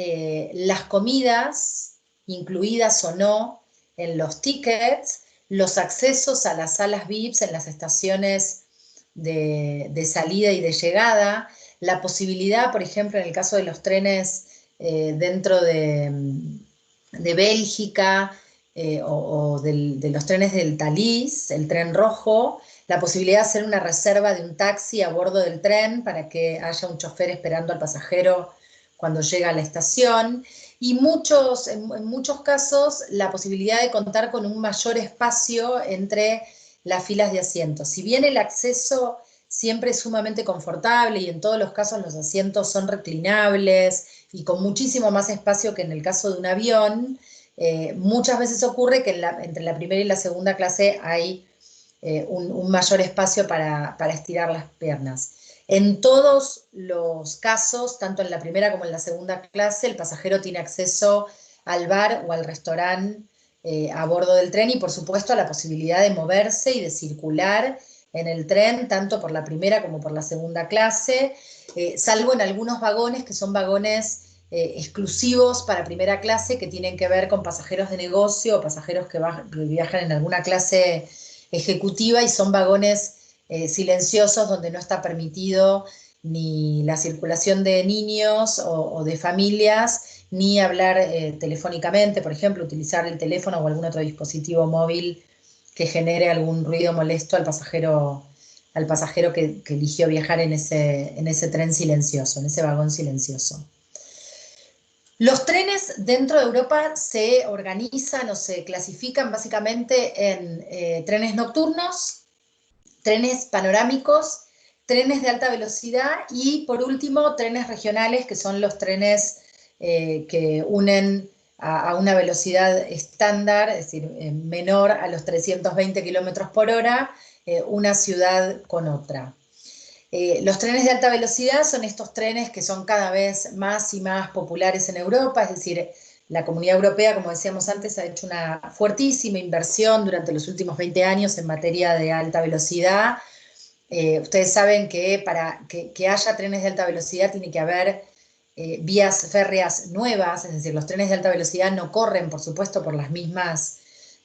las comidas, incluidas o no en los tickets, los accesos a las salas VIPs en las estaciones de salida y de llegada, la posibilidad, por ejemplo, en el caso de los trenes dentro de Bélgica o de los trenes del Thalys, el tren rojo, la posibilidad de hacer una reserva de un taxi a bordo del tren para que haya un chofer esperando al pasajero cuando llega a la estación, y en muchos casos la posibilidad de contar con un mayor espacio entre las filas de asientos. Si bien el acceso siempre es sumamente confortable y en todos los casos los asientos son reclinables y con muchísimo más espacio que en el caso de un avión, muchas veces ocurre que entre la primera y la segunda clase hay un mayor espacio para estirar las piernas. En todos los casos, tanto en la primera como en la segunda clase, el pasajero tiene acceso al bar o al restaurante a bordo del tren, y por supuesto a la posibilidad de moverse y de circular en el tren, tanto por la primera como por la segunda clase, salvo en algunos vagones que son vagones exclusivos para primera clase, que tienen que ver con pasajeros de negocio o pasajeros que viajan en alguna clase ejecutiva, y son vagones silenciosos donde no está permitido ni la circulación de niños o de familias, ni hablar telefónicamente, por ejemplo, utilizar el teléfono o algún otro dispositivo móvil que genere algún ruido molesto al pasajero que eligió viajar en ese tren silencioso, en ese vagón silencioso. Los trenes dentro de Europa se organizan o se clasifican básicamente en trenes nocturnos, trenes panorámicos, trenes de alta velocidad y, por último, trenes regionales, que son los trenes que unen a una velocidad estándar, es decir, menor a los 320 kilómetros por hora, una ciudad con otra. Los trenes de alta velocidad son estos trenes que son cada vez más y más populares en Europa, es decir, la Comunidad Europea, como decíamos antes, ha hecho una fuertísima inversión durante los últimos 20 años en materia de alta velocidad. Ustedes saben que para que haya trenes de alta velocidad tiene que haber vías férreas nuevas, es decir, los trenes de alta velocidad no corren, por supuesto, por las mismas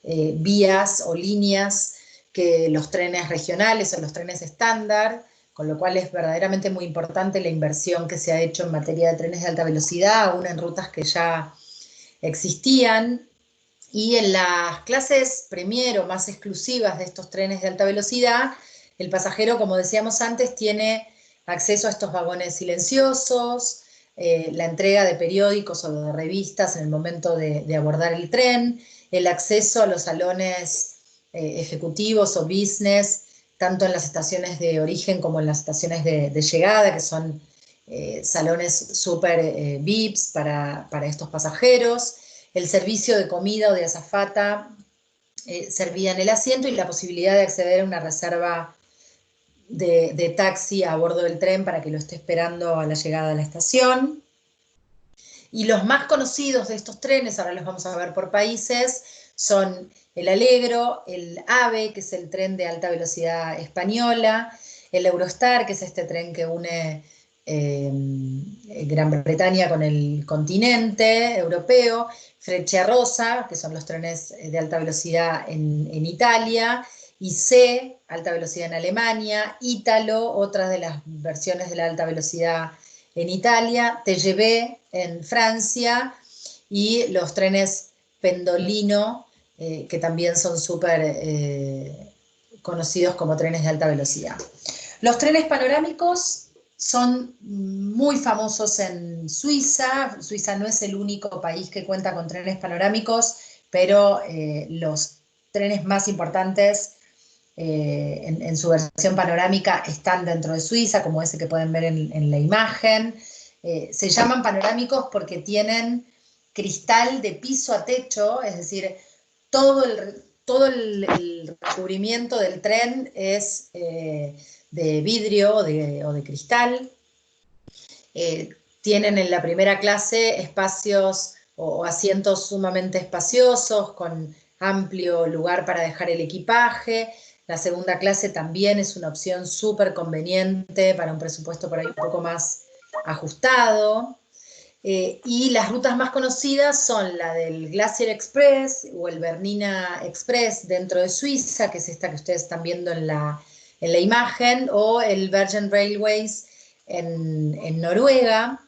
vías o líneas que los trenes regionales o los trenes estándar, con lo cual es verdaderamente muy importante la inversión que se ha hecho en materia de trenes de alta velocidad, aún en rutas que ya existían. Y en las clases Premier o más exclusivas de estos trenes de alta velocidad, el pasajero, como decíamos antes, tiene acceso a estos vagones silenciosos, la entrega de periódicos o de revistas en el momento de abordar el tren, el acceso a los salones ejecutivos o business, tanto en las estaciones de origen como en las estaciones de llegada, que son salones súper VIPs para estos pasajeros, el servicio de comida o de azafata servida en el asiento, y la posibilidad de acceder a una reserva de taxi a bordo del tren para que lo esté esperando a la llegada a la estación. Y los más conocidos de estos trenes, ahora los vamos a ver por países, son el Allegro, el AVE, que es el tren de alta velocidad española, el Eurostar, que es este tren que une Gran Bretaña con el continente europeo, Frecciarossa, que son los trenes de alta velocidad en Italia, y C, alta velocidad en Alemania, Ítalo, otras de las versiones de la alta velocidad en Italia, TGV en Francia, y los trenes Pendolino, que también son súper conocidos como trenes de alta velocidad. Los trenes panorámicos son muy famosos en Suiza. Suiza no es el único país que cuenta con trenes panorámicos, pero los trenes más importantes en su versión panorámica están dentro de Suiza, como ese que pueden ver en la imagen. Se llaman panorámicos porque tienen cristal de piso a techo, es decir, todo el recubrimiento del tren es de vidrio o de cristal. Tienen en la primera clase espacios o asientos sumamente espaciosos, con amplio lugar para dejar el equipaje. La segunda clase también es una opción súper conveniente para un presupuesto por ahí un poco más ajustado. Y las rutas más conocidas son la del Glacier Express o el Bernina Express dentro de Suiza, que es esta que ustedes están viendo en la imagen, o el Virgin Railways en Noruega.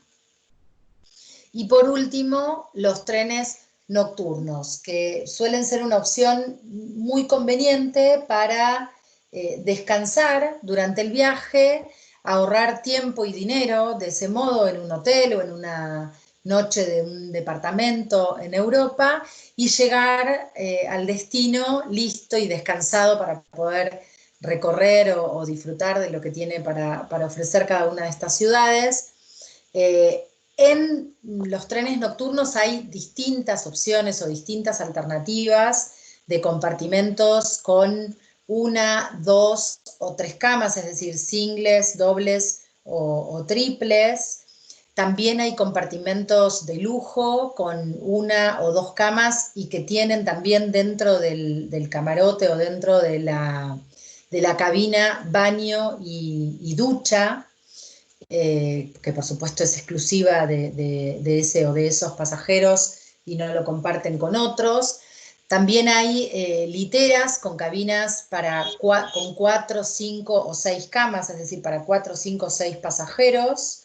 Y por último, los trenes nocturnos, que suelen ser una opción muy conveniente para descansar durante el viaje, ahorrar tiempo y dinero de ese modo en un hotel o en una noche de un departamento en Europa, y llegar al destino listo y descansado para poder recorrer o disfrutar de lo que tiene para ofrecer cada una de estas ciudades. En los trenes nocturnos hay distintas opciones o distintas alternativas de compartimentos con una, dos o tres camas, es decir, singles, dobles o triples. También hay compartimentos de lujo con una o dos camas y que tienen también dentro del camarote o dentro de la cabina baño y ducha, que por supuesto es exclusiva de ese o de esos pasajeros y no lo comparten con otros. También hay literas con cabinas con 4, 5 o 6 camas, es decir, para 4, 5 o 6 pasajeros.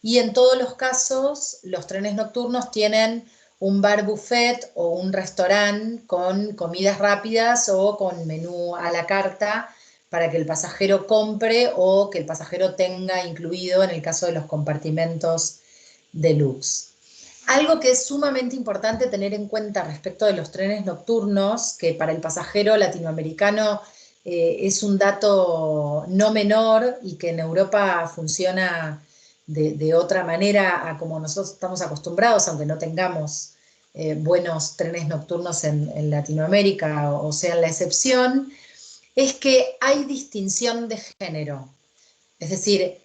Y en todos los casos, los trenes nocturnos tienen un bar buffet o un restaurante con comidas rápidas o con menú a la carta, para que el pasajero compre o que el pasajero tenga incluido en el caso de los compartimentos deluxe. Algo que es sumamente importante tener en cuenta respecto de los trenes nocturnos, que para el pasajero latinoamericano es un dato no menor y que en Europa funciona de otra manera a como nosotros estamos acostumbrados, aunque no tengamos buenos trenes nocturnos en Latinoamérica o sean la excepción, es que hay distinción de género. Es decir,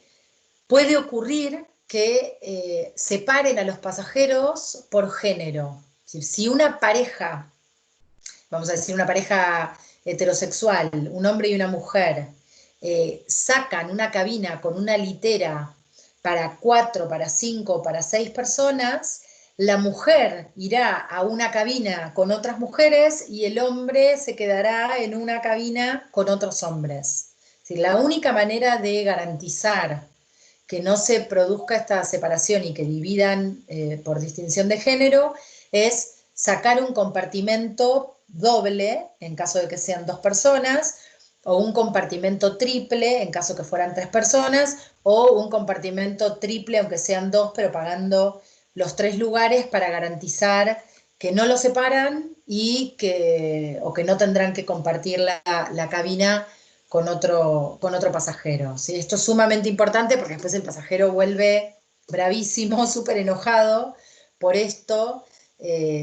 puede ocurrir que separen a los pasajeros por género. Si una pareja, vamos a decir una pareja heterosexual, un hombre y una mujer, sacan una cabina con una litera para 4, para 5, para 6 personas, la mujer irá a una cabina con otras mujeres y el hombre se quedará en una cabina con otros hombres. Es decir, la única manera de garantizar que no se produzca esta separación y que dividan por distinción de género es sacar un compartimento doble en caso de que sean 2 personas, o un compartimento triple en caso que fueran 3 personas, o un compartimento triple aunque sean 2, pero pagando los 3 lugares para garantizar que no lo separan y o que no tendrán que compartir la cabina con otro pasajero. ¿Sí? Esto es sumamente importante porque después el pasajero vuelve bravísimo, súper enojado por esto.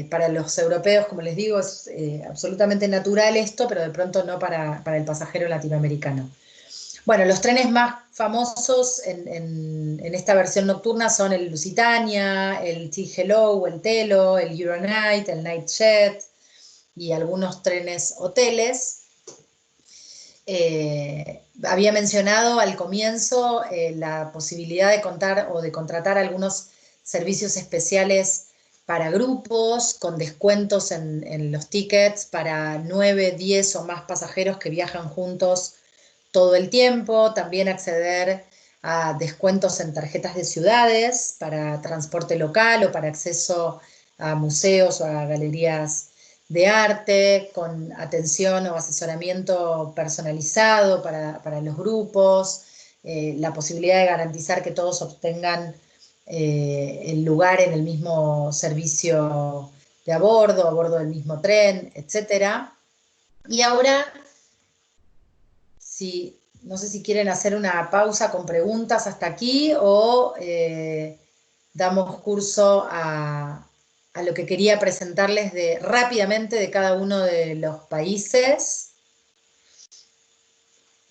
Para los europeos, como les digo, es absolutamente natural esto, pero de pronto no para el pasajero latinoamericano. Bueno, los trenes más famosos en esta versión nocturna son el Lusitania, el T-Hello, el Telo, el Euronight, el Nightjet y algunos trenes hoteles. Había mencionado al comienzo la posibilidad de contar o de contratar algunos servicios especiales para grupos, con descuentos en los tickets para 9, 10 o más pasajeros que viajan juntos todo el tiempo. También acceder a descuentos en tarjetas de ciudades para transporte local o para acceso a museos o a galerías de arte, con atención o asesoramiento personalizado para los grupos, la posibilidad de garantizar que todos obtengan el lugar en el mismo servicio de a bordo del mismo tren, etc. Y ahora, no sé si quieren hacer una pausa con preguntas hasta aquí o damos curso a lo que quería presentarles rápidamente de cada uno de los países.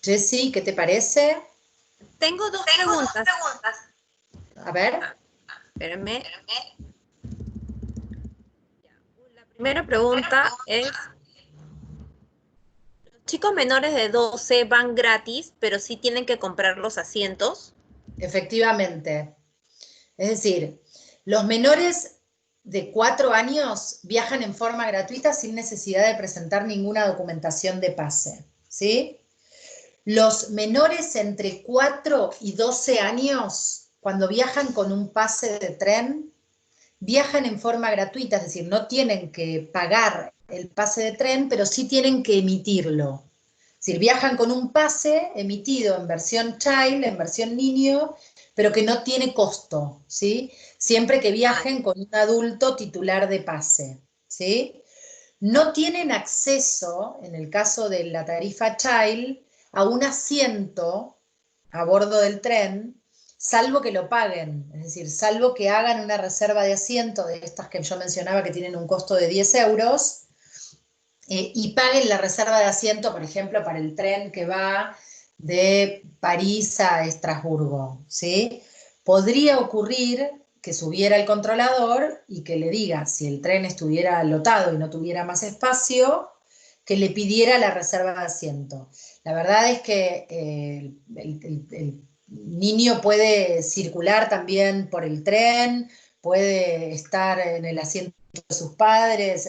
Jessy, ¿qué te parece? Tengo dos preguntas. A ver. Espérenme. La primera pregunta es, ¿los chicos menores de 12 van gratis, pero sí tienen que comprar los asientos? Efectivamente. Es decir, los menores de 4 años viajan en forma gratuita sin necesidad de presentar ninguna documentación de pase, ¿sí? Los menores entre 4 y 12 años, cuando viajan con un pase de tren, viajan en forma gratuita, es decir, no tienen que pagar el pase de tren, pero sí tienen que emitirlo. Es decir, viajan con un pase emitido en versión child, en versión niño, pero que no tiene costo, ¿sí? Siempre que viajen con un adulto titular de pase, ¿sí? No tienen acceso, en el caso de la tarifa child, a un asiento a bordo del tren, salvo que lo paguen, es decir, salvo que hagan una reserva de asiento de estas que yo mencionaba que tienen un costo de 10 euros, y paguen la reserva de asiento, por ejemplo, para el tren que va de París a Estrasburgo, ¿sí? Podría ocurrir que subiera el controlador y que le diga, si el tren estuviera alotado y no tuviera más espacio, que le pidiera la reserva de asiento. La verdad es que el niño puede circular también por el tren, puede estar en el asiento de sus padres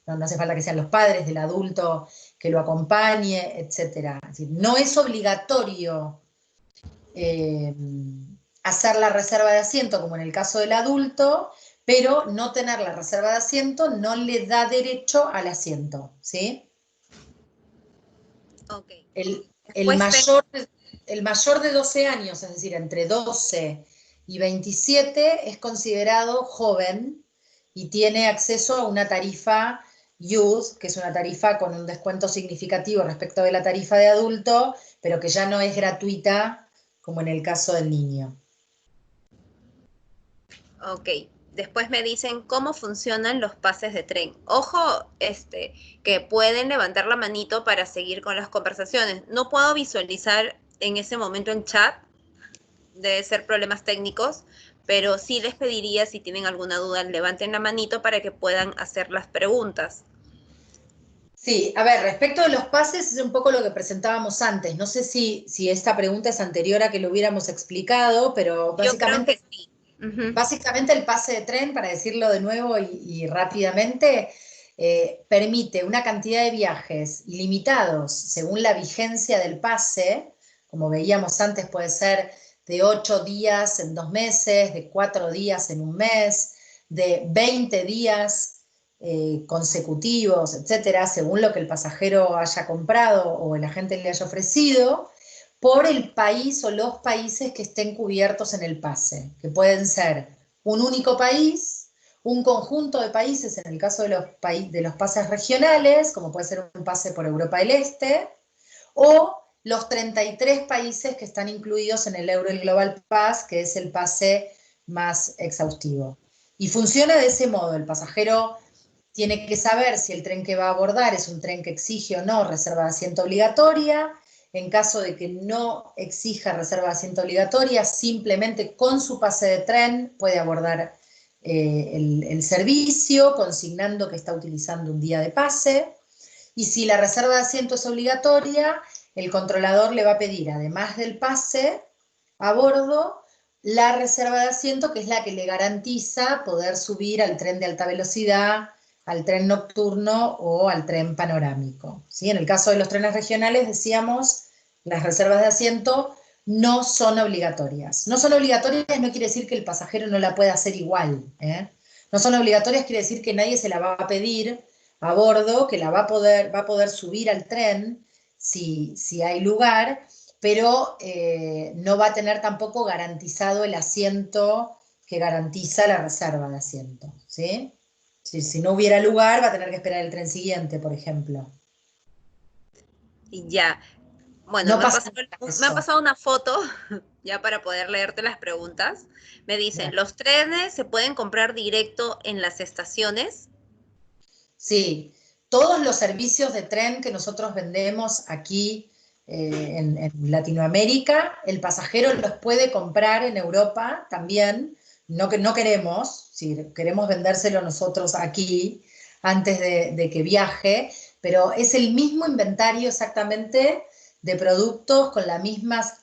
no hace falta que sean los padres, del adulto que lo acompañe, etc. Es decir, no es obligatorio hacer la reserva de asiento como en el caso del adulto, pero no tener la reserva de asiento no le da derecho al asiento, ¿sí? Okay. El mayor de 12 años, es decir, entre 12 y 27, es considerado joven y tiene acceso a una tarifa Youth, que es una tarifa con un descuento significativo respecto de la tarifa de adulto, pero que ya no es gratuita como en el caso del niño. Ok, después me dicen cómo funcionan los pases de tren. Ojo, que pueden levantar la manito para seguir con las conversaciones. No puedo visualizar en ese momento en chat, debe ser problemas técnicos, pero sí les pediría, si tienen alguna duda, levanten la manito para que puedan hacer las preguntas. Sí, a ver, respecto de los pases, es un poco lo que presentábamos antes. No sé si esta pregunta es anterior a que lo hubiéramos explicado, pero básicamente, yo creo que sí. Básicamente el pase de tren, para decirlo de nuevo y rápidamente, permite una cantidad de viajes ilimitados según la vigencia del pase. Como veíamos antes, puede ser de 8 días en 2 meses, de 4 días en un mes, de 20 días consecutivos, etcétera, según lo que el pasajero haya comprado o el agente le haya ofrecido, por el país o los países que estén cubiertos en el pase, que pueden ser un único país, un conjunto de países en el caso de los pases regionales, como puede ser un pase por Europa del Este, o los 33 países que están incluidos en el Euro Global Pass, que es el pase más exhaustivo. Y funciona de ese modo: el pasajero tiene que saber si el tren que va a abordar es un tren que exige o no reserva de asiento obligatoria, en caso de que no exija reserva de asiento obligatoria, simplemente con su pase de tren puede abordar el servicio, consignando que está utilizando un día de pase. Y si la reserva de asiento es obligatoria, el controlador le va a pedir, además del pase a bordo, la reserva de asiento, que es la que le garantiza poder subir al tren de alta velocidad, al tren nocturno o al tren panorámico. ¿Sí? En el caso de los trenes regionales, decíamos, las reservas de asiento no son obligatorias. No son obligatorias no quiere decir que el pasajero no la pueda hacer igual. No son obligatorias quiere decir que nadie se la va a pedir a bordo, que la va a poder subir al tren si hay lugar, pero no va a tener tampoco garantizado el asiento que garantiza la reserva de asiento. ¿Sí? Si no hubiera lugar, va a tener que esperar el tren siguiente, por ejemplo. Y ya. Bueno, me han pasado una foto, ya para poder leerte las preguntas. Me dicen, Bien. ¿los trenes se pueden comprar directo en las estaciones? Sí, todos los servicios de tren que nosotros vendemos aquí en Latinoamérica, el pasajero los puede comprar en Europa también. No queremos, si queremos vendérselo nosotros aquí antes de que viaje, pero es el mismo inventario exactamente de productos con las mismas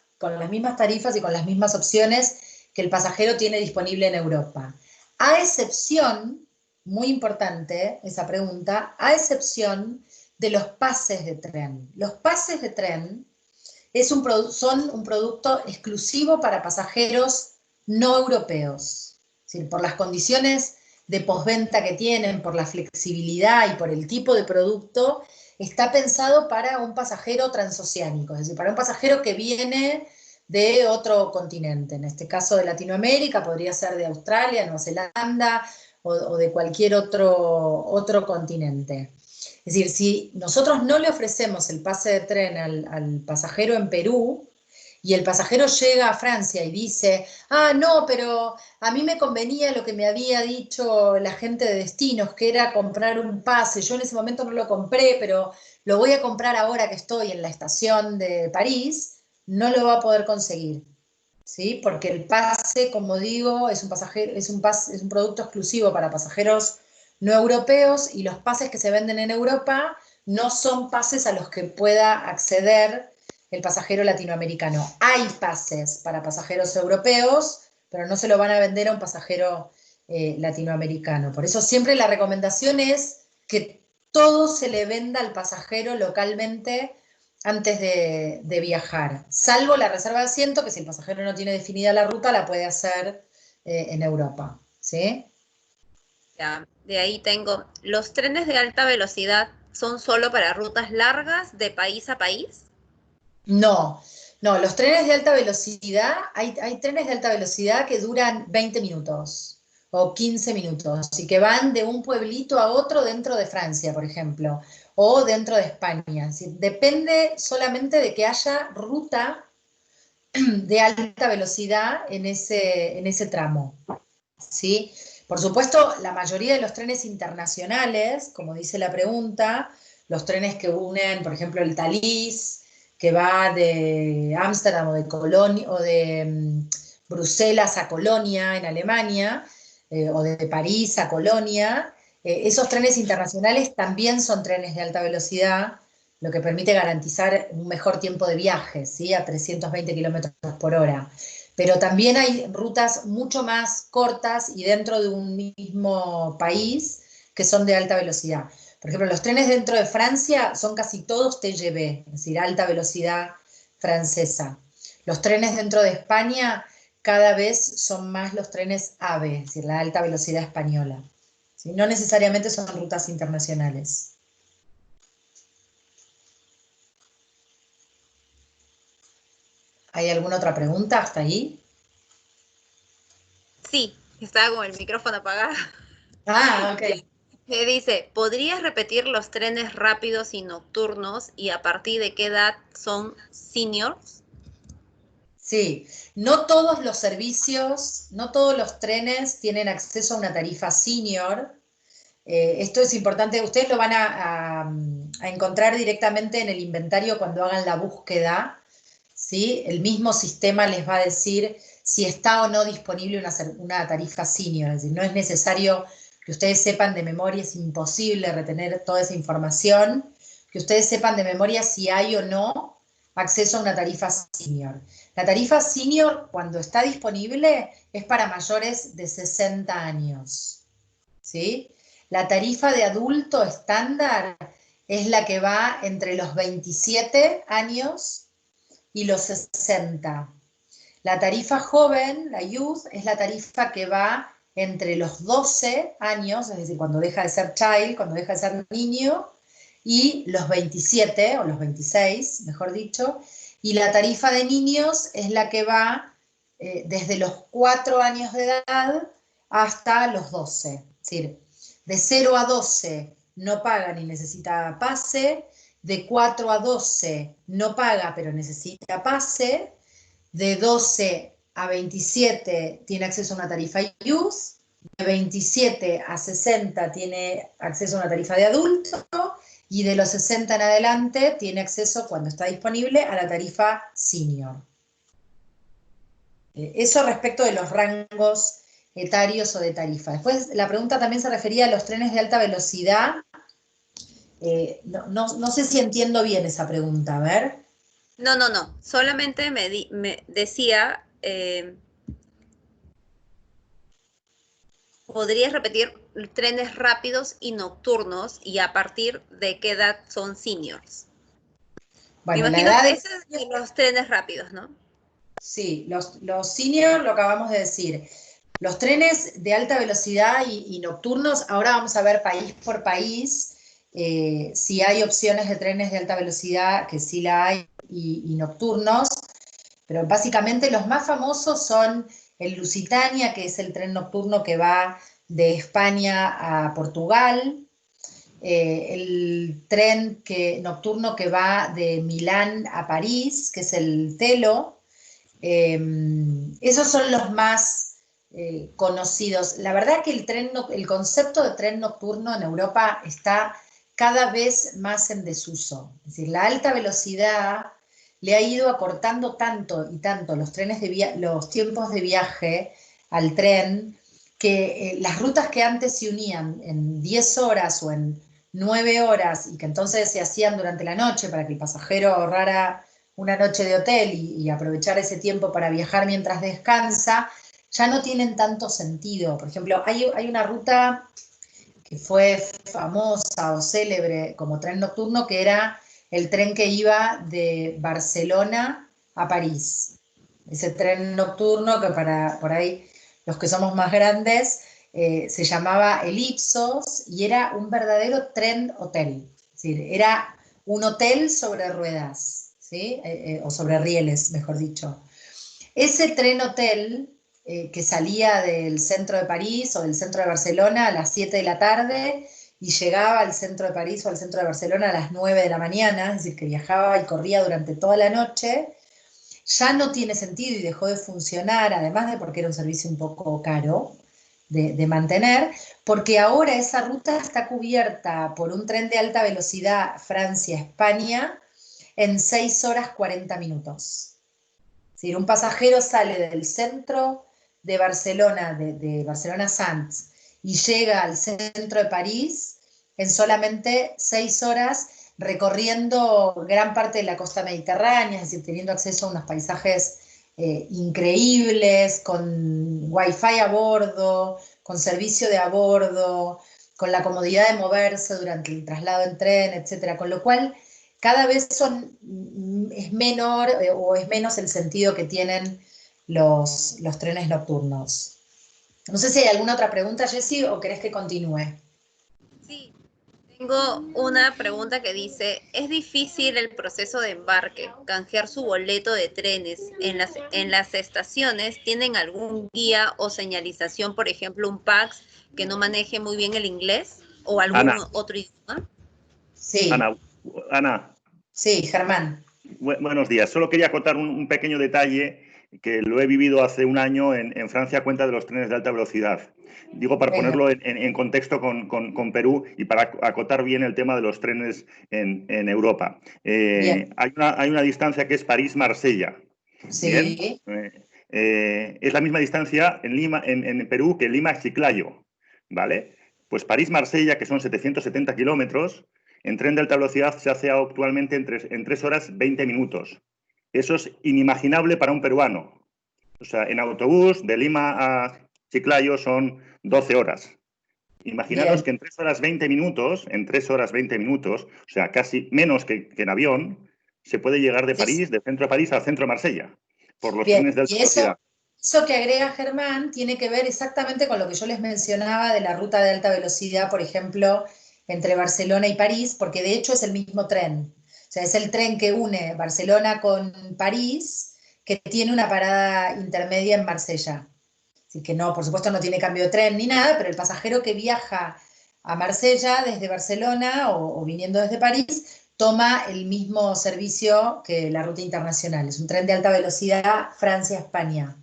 tarifas y con las mismas opciones que el pasajero tiene disponible en Europa. A excepción, muy importante esa pregunta, a excepción de los pases de tren. Los pases de tren son un producto exclusivo para pasajeros no europeos. Es decir, por las condiciones de postventa que tienen, por la flexibilidad y por el tipo de producto, está pensado para un pasajero transoceánico, es decir, para un pasajero que viene de otro continente, en este caso de Latinoamérica, podría ser de Australia, Nueva Zelanda o de cualquier otro continente. Es decir, si nosotros no le ofrecemos el pase de tren al pasajero en Perú, y el pasajero llega a Francia y dice, no, pero a mí me convenía lo que me había dicho la gente de destinos, que era comprar un pase. Yo en ese momento no lo compré, pero lo voy a comprar ahora que estoy en la estación de París, no lo va a poder conseguir. ¿Sí? Porque el pase, como digo, es un producto exclusivo para pasajeros no europeos, y los pases que se venden en Europa no son pases a los que pueda acceder el pasajero latinoamericano. Hay pases para pasajeros europeos, pero no se lo van a vender a un pasajero latinoamericano. Por eso siempre la recomendación es que todo se le venda al pasajero localmente antes de viajar, salvo la reserva de asiento, que si el pasajero no tiene definida la ruta, la puede hacer en Europa. ¿Sí? Ya, de ahí tengo, ¿los trenes de alta velocidad son solo para rutas largas de país a país? No, los trenes de alta velocidad, hay trenes de alta velocidad que duran 20 minutos o 15 minutos y que van de un pueblito a otro dentro de Francia, por ejemplo, o dentro de España. Es decir, depende solamente de que haya ruta de alta velocidad en ese tramo. ¿Sí? Por supuesto, la mayoría de los trenes internacionales, como dice la pregunta, los trenes que unen, por ejemplo, el Thalys, que va de Ámsterdam o de Colonia, o de Bruselas a Colonia en Alemania, o de París a Colonia, esos trenes internacionales también son trenes de alta velocidad, lo que permite garantizar un mejor tiempo de viaje, ¿sí? A 320 kilómetros por hora. Pero también hay rutas mucho más cortas y dentro de un mismo país que son de alta velocidad. Por ejemplo, los trenes dentro de Francia son casi todos TGV, es decir, alta velocidad francesa. Los trenes dentro de España cada vez son más los trenes AVE, es decir, la alta velocidad española. ¿Sí? No necesariamente son rutas internacionales. ¿Hay alguna otra pregunta hasta ahí? Sí, estaba con el micrófono apagado. Ok. Me dice, ¿podrías repetir los trenes rápidos y nocturnos y a partir de qué edad son seniors? Sí, no todos los servicios, no todos los trenes tienen acceso a una tarifa senior. Esto es importante, ustedes lo van a encontrar directamente en el inventario cuando hagan la búsqueda, ¿sí? El mismo sistema les va a decir si está o no disponible una tarifa senior, es decir, no es necesario que ustedes sepan de memoria, es imposible retener toda esa información, que ustedes sepan de memoria si hay o no acceso a una tarifa senior. La tarifa senior, cuando está disponible, es para mayores de 60 años, ¿sí? La tarifa de adulto estándar es la que va entre los 27 años y los 60. La tarifa joven, la youth, es la tarifa que va entre los 12 años, es decir, cuando deja de ser child, cuando deja de ser niño, y los 27, o los 26, mejor dicho, y la tarifa de niños es la que va desde los 4 años de edad hasta los 12. Es decir, de 0 a 12 no paga ni necesita pase, de 4 a 12 no paga pero necesita pase, de 12 a 27 tiene acceso a una tarifa youth, de 27 a 60 tiene acceso a una tarifa de adulto, y de los 60 en adelante tiene acceso, cuando está disponible, a la tarifa senior. Eso respecto de los rangos etarios o de tarifa. Después la pregunta también se refería a los trenes de alta velocidad. No sé si entiendo bien esa pregunta, a ver. No. Solamente me decía, ¿podrías repetir trenes rápidos y nocturnos y a partir de qué edad son seniors? Bueno, me imagino que esos son los trenes rápidos, ¿no? Sí, los seniors, lo acabamos de decir. Los trenes de alta velocidad y nocturnos, ahora vamos a ver país por país si hay opciones de trenes de alta velocidad, que sí la hay, y nocturnos, pero básicamente los más famosos son el Lusitania, que es el tren nocturno que va de España a Portugal, el tren nocturno que va de Milán a París, que es el Telo. Esos son los más conocidos. La verdad que el concepto de tren nocturno en Europa está cada vez más en desuso. Es decir, la alta velocidad le ha ido acortando tanto y tanto los tiempos de viaje al tren, que las rutas que antes se unían en 10 horas o en 9 horas y que entonces se hacían durante la noche para que el pasajero ahorrara una noche de hotel y aprovechar ese tiempo para viajar mientras descansa, ya no tienen tanto sentido. Por ejemplo, hay una ruta que fue famosa o célebre como tren nocturno, que era el tren que iba de Barcelona a París. Ese tren nocturno que para por ahí los que somos más grandes se llamaba el Ipsos y era un verdadero tren hotel. Es decir, era un hotel sobre ruedas, ¿sí? O sobre rieles, mejor dicho. Ese tren hotel que salía del centro de París o del centro de Barcelona a las 7 de la tarde y llegaba al centro de París o al centro de Barcelona a las 9 de la mañana, es decir, que viajaba y corría durante toda la noche, ya no tiene sentido y dejó de funcionar, además de porque era un servicio un poco caro de mantener, porque ahora esa ruta está cubierta por un tren de alta velocidad Francia-España en 6 horas 40 minutos. Es decir, un pasajero sale del centro de Barcelona, de Barcelona Sants, y llega al centro de París en solamente 6 horas, recorriendo gran parte de la costa mediterránea, es decir, teniendo acceso a unos paisajes increíbles, con wifi a bordo, con servicio de a bordo, con la comodidad de moverse durante el traslado en tren, etcétera, con lo cual cada vez es menor o es menos el sentido que tienen los trenes nocturnos. No sé si hay alguna otra pregunta, Jessy, o querés que continúe. Sí, tengo una pregunta que dice, ¿es difícil el proceso de embarque, canjear su boleto de trenes? ¿En las estaciones tienen algún guía o señalización, por ejemplo, un PAX que no maneje muy bien el inglés o algún otro idioma? Sí. Ana. Sí, Germán. Buenos días. Solo quería contar un pequeño detalle que lo he vivido hace un año en Francia a cuenta de los trenes de alta velocidad. Digo, para ponerlo en contexto con Perú y para acotar bien el tema de los trenes en Europa. Hay una distancia que es París-Marsella. Sí. Es la misma distancia en Perú que Lima-Chiclayo, ¿vale? Pues París-Marsella, que son 770 kilómetros, en tren de alta velocidad se hace actualmente en 3 horas 20 minutos. Eso es inimaginable para un peruano. O sea, en autobús de Lima a Chiclayo son 12 horas. Imaginaros que en 3 horas 20 minutos, o sea, casi menos que en avión, se puede llegar de París, del centro de París al centro de Marsella, por los trenes de alta velocidad. Eso que agrega Germán tiene que ver exactamente con lo que yo les mencionaba de la ruta de alta velocidad, por ejemplo, entre Barcelona y París, porque de hecho es el mismo tren. O sea, es el tren que une Barcelona con París, que tiene una parada intermedia en Marsella. Así que no, por supuesto no tiene cambio de tren ni nada, pero el pasajero que viaja a Marsella desde Barcelona o viniendo desde París, toma el mismo servicio que la ruta internacional. Es un tren de alta velocidad Francia-España.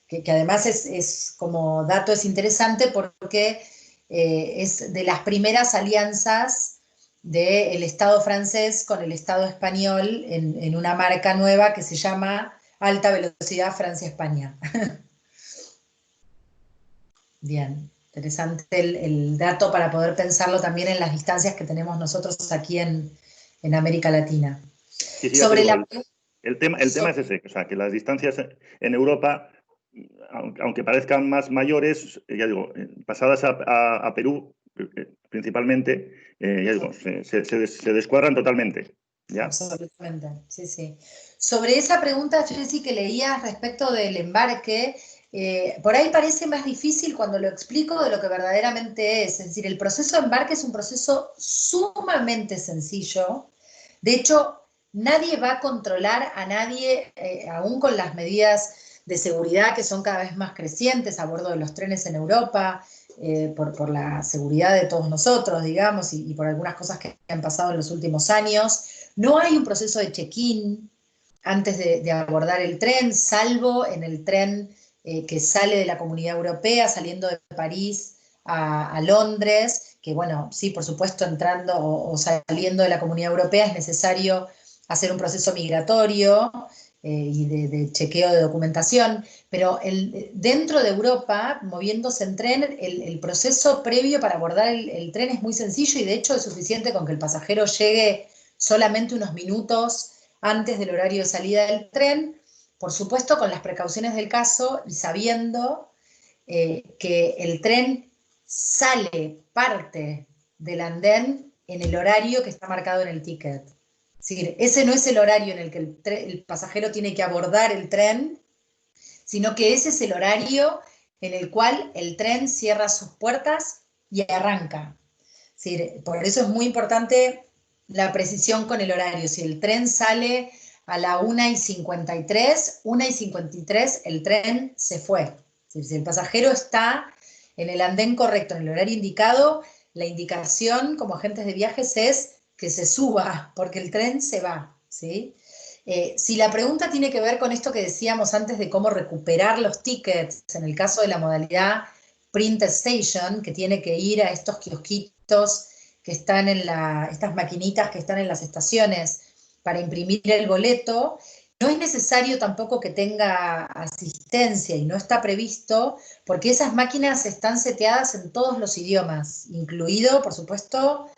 Que además es como dato es interesante porque es de las primeras alianzas del Estado francés con el Estado español en una marca nueva que se llama Alta Velocidad Francia-España. Bien, interesante el dato para poder pensarlo también en las distancias que tenemos nosotros aquí en América Latina. Sí, sobre el tema es ese, o sea, que las distancias en Europa, aunque parezcan más mayores, ya digo, pasadas a Perú principalmente, ya digo, se descuadran totalmente. ¿Ya? Absolutamente, sí, sí. Sobre esa pregunta, Jessy, que leías respecto del embarque, por ahí parece más difícil cuando lo explico de lo que verdaderamente es. Es decir, el proceso de embarque es un proceso sumamente sencillo. De hecho, nadie va a controlar a nadie, aún con las medidas de seguridad que son cada vez más crecientes a bordo de los trenes en Europa, por la seguridad de todos nosotros, digamos, y por algunas cosas que han pasado en los últimos años. No hay un proceso de check-in antes de abordar el tren, salvo en el tren que sale de la Comunidad Europea, saliendo de París a Londres, que bueno, sí, por supuesto, entrando o saliendo de la Comunidad Europea es necesario hacer un proceso migratorio y de chequeo de documentación, pero dentro de Europa, moviéndose en tren, el proceso previo para abordar el tren es muy sencillo y de hecho es suficiente con que el pasajero llegue solamente unos minutos antes del horario de salida del tren, por supuesto con las precauciones del caso y sabiendo que el tren parte del andén en el horario que está marcado en el ticket. Es decir, ese no es el horario en el que el pasajero tiene que abordar el tren, sino que ese es el horario en el cual el tren cierra sus puertas y arranca. Es decir, por eso es muy importante la precisión con el horario. Si el tren sale a la 1:53, el tren se fue. Es decir, si el pasajero está en el andén correcto, en el horario indicado, la indicación como agentes de viajes es que se suba, porque el tren se va, ¿sí? Si la pregunta tiene que ver con esto que decíamos antes de cómo recuperar los tickets, en el caso de la modalidad Print Station, que tiene que ir a estos kiosquitos que están estas maquinitas que están en las estaciones para imprimir el boleto, no es necesario tampoco que tenga asistencia y no está previsto porque esas máquinas están seteadas en todos los idiomas, incluido, por supuesto,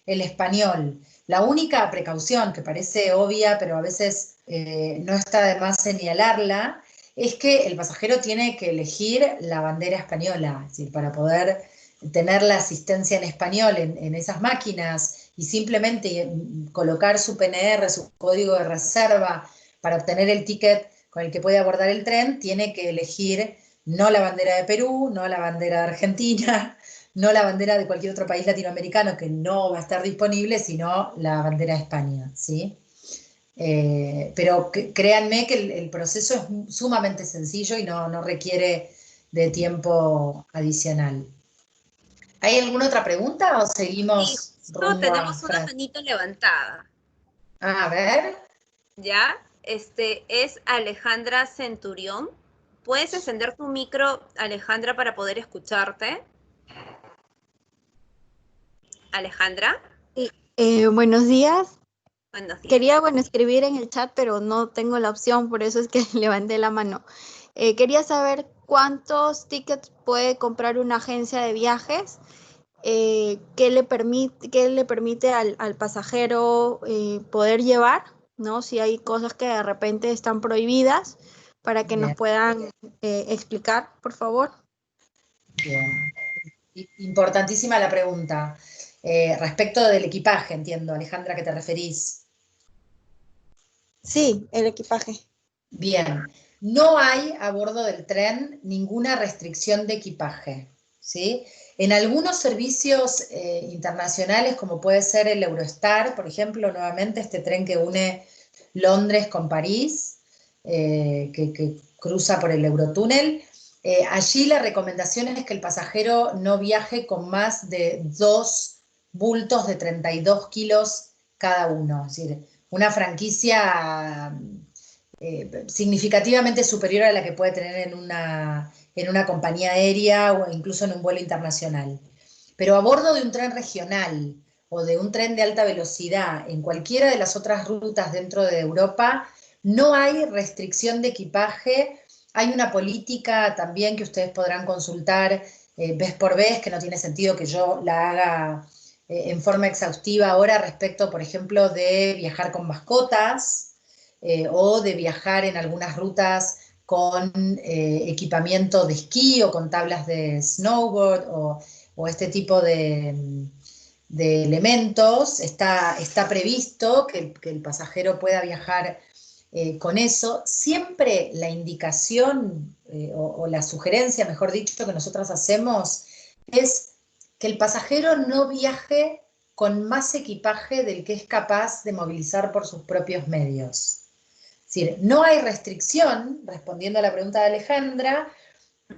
el español. La única precaución, que parece obvia, pero a veces no está de más señalarla, es que el pasajero tiene que elegir la bandera española, es decir, para poder tener la asistencia en español en esas máquinas y simplemente colocar su PNR, su código de reserva, para obtener el ticket con el que puede abordar el tren, tiene que elegir no la bandera de Perú, no la bandera de Argentina, no la bandera de cualquier otro país latinoamericano que no va a estar disponible, sino la bandera de España, ¿sí? Pero créanme que el proceso es sumamente sencillo y no requiere de tiempo adicional. ¿Hay alguna otra pregunta o seguimos? Sí, justo tenemos una manito levantada. A ver. ¿Ya? es Alejandra Centurión. ¿Puedes encender tu micro, Alejandra, para poder escucharte? Alejandra. Buenos días. Buenos días. Quería, escribir en el chat, pero no tengo la opción, por eso es que levanté la mano. Quería saber cuántos tickets puede comprar una agencia de viajes, qué le permite al pasajero poder llevar, ¿no? Si hay cosas que de repente están prohibidas, para que nos puedan explicar, por favor. Bien. Importantísima la pregunta. Respecto del equipaje, entiendo, Alejandra, ¿a qué te referís? Sí, el equipaje. Bien, no hay a bordo del tren ninguna restricción de equipaje, ¿sí? En algunos servicios internacionales, como puede ser el Eurostar, por ejemplo, nuevamente este tren que une Londres con París, que cruza por el Eurotúnel, allí la recomendación es que el pasajero no viaje con más de 2 bultos de 32 kilos cada uno, es decir, una franquicia significativamente superior a la que puede tener en una compañía aérea o incluso en un vuelo internacional. Pero a bordo de un tren regional o de un tren de alta velocidad en cualquiera de las otras rutas dentro de Europa, no hay restricción de equipaje. Hay una política también que ustedes podrán consultar vez por vez, que no tiene sentido que yo la haga en forma exhaustiva ahora respecto, por ejemplo, de viajar con mascotas, o de viajar en algunas rutas con equipamiento de esquí o con tablas de snowboard o este tipo de elementos. Está previsto que el pasajero pueda viajar con eso. Siempre la indicación o la sugerencia, mejor dicho, que nosotros hacemos es que el pasajero no viaje con más equipaje del que es capaz de movilizar por sus propios medios. Es decir, no hay restricción, respondiendo a la pregunta de Alejandra,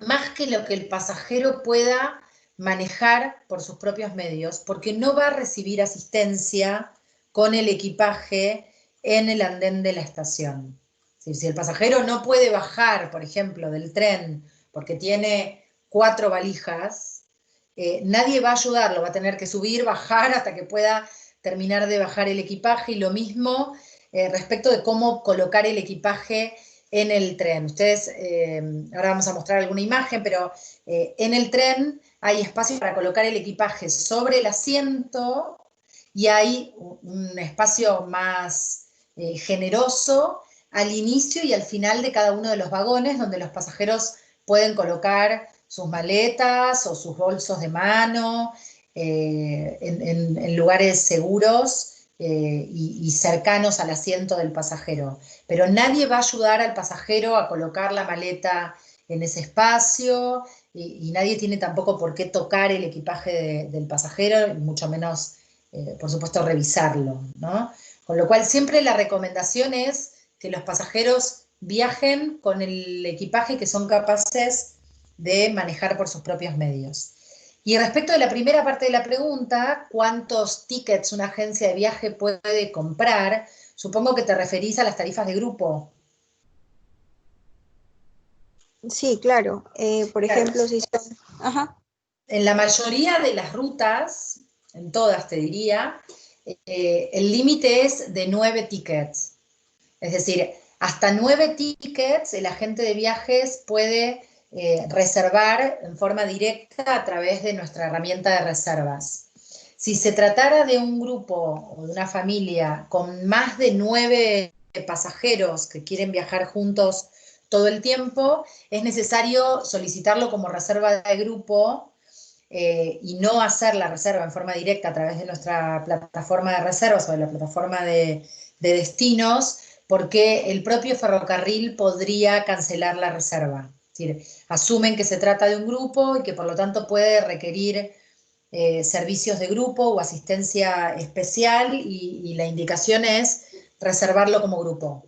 más que lo que el pasajero pueda manejar por sus propios medios, porque no va a recibir asistencia con el equipaje en el andén de la estación. Es decir, si el pasajero no puede bajar, por ejemplo, del tren porque tiene 4 valijas, nadie va a ayudarlo, va a tener que subir, bajar hasta que pueda terminar de bajar el equipaje, y lo mismo respecto de cómo colocar el equipaje en el tren. Ustedes, ahora vamos a mostrar alguna imagen, pero en el tren hay espacio para colocar el equipaje sobre el asiento y hay un espacio más generoso al inicio y al final de cada uno de los vagones, donde los pasajeros pueden colocar sus maletas o sus bolsos de mano en lugares seguros y cercanos al asiento del pasajero. Pero nadie va a ayudar al pasajero a colocar la maleta en ese espacio y nadie tiene tampoco por qué tocar el equipaje del pasajero, y mucho menos, por supuesto, revisarlo, ¿no? Con lo cual siempre la recomendación es que los pasajeros viajen con el equipaje que son capaces de manejar por sus propios medios. Y respecto de la primera parte de la pregunta, ¿cuántos tickets una agencia de viaje puede comprar? Supongo que te referís a las tarifas de grupo. Sí, claro. Por ejemplo, si son... Ajá. En la mayoría de las rutas, en todas te diría, el límite es de 9 tickets. Es decir, hasta 9 tickets el agente de viajes puede reservar en forma directa a través de nuestra herramienta de reservas. Si se tratara de un grupo o de una familia con más de 9 pasajeros que quieren viajar juntos todo el tiempo, es necesario solicitarlo como reserva de grupo y no hacer la reserva en forma directa a través de nuestra plataforma de reservas o de la plataforma de destinos, porque el propio ferrocarril podría cancelar la reserva. Es decir, asumen que se trata de un grupo y que por lo tanto puede requerir servicios de grupo o asistencia especial, y la indicación es reservarlo como grupo.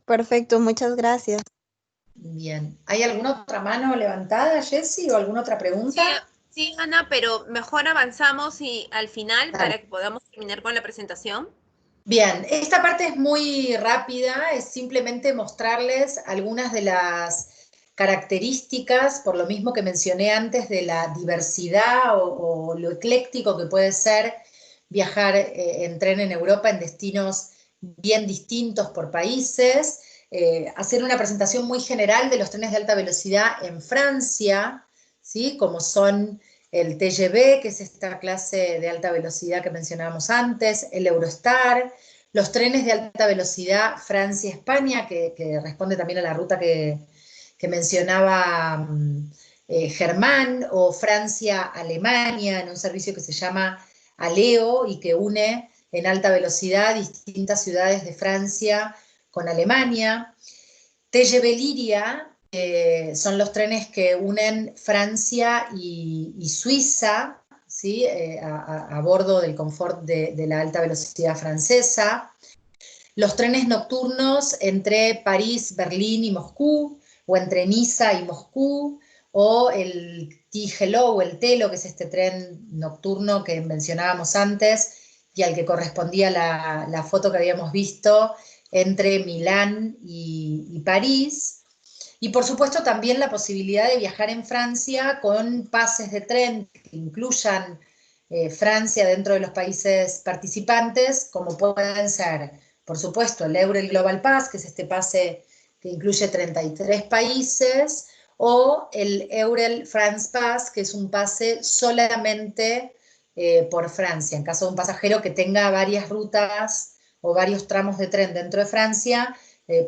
Perfecto, muchas gracias. Bien. ¿Hay alguna otra mano levantada, Jessy, o alguna otra pregunta? Sí, Ana, pero mejor avanzamos y al final, Dale. para que podamos terminar con la presentación. Bien, esta parte es muy rápida, es simplemente mostrarles algunas de las características, por lo mismo que mencioné antes, de la diversidad o lo ecléctico que puede ser viajar en tren en Europa en destinos bien distintos por países, hacer una presentación muy general de los trenes de alta velocidad en Francia, ¿sí? Como son el TGV, que es esta clase de alta velocidad que mencionábamos antes, el Eurostar, los trenes de alta velocidad Francia-España, que responde también a la ruta que mencionaba Germán, o Francia-Alemania, en un servicio que se llama Aleo y que une en alta velocidad distintas ciudades de Francia con Alemania. TGV Liria, son los trenes que unen Francia y Suiza, ¿sí? A bordo del confort de la alta velocidad francesa. Los trenes nocturnos entre París, Berlín y Moscú, o entre Niza y Moscú, o el Tigelo o el Telo, que es este tren nocturno que mencionábamos antes, y al que correspondía la foto que habíamos visto entre Milán y París. Y por supuesto también la posibilidad de viajar en Francia con pases de tren que incluyan Francia dentro de los países participantes, como pueden ser, por supuesto, el Eurel Global Pass, que es este pase que incluye 33 países, o el Eurel France Pass, que es un pase solamente por Francia, en caso de un pasajero que tenga varias rutas o varios tramos de tren dentro de Francia,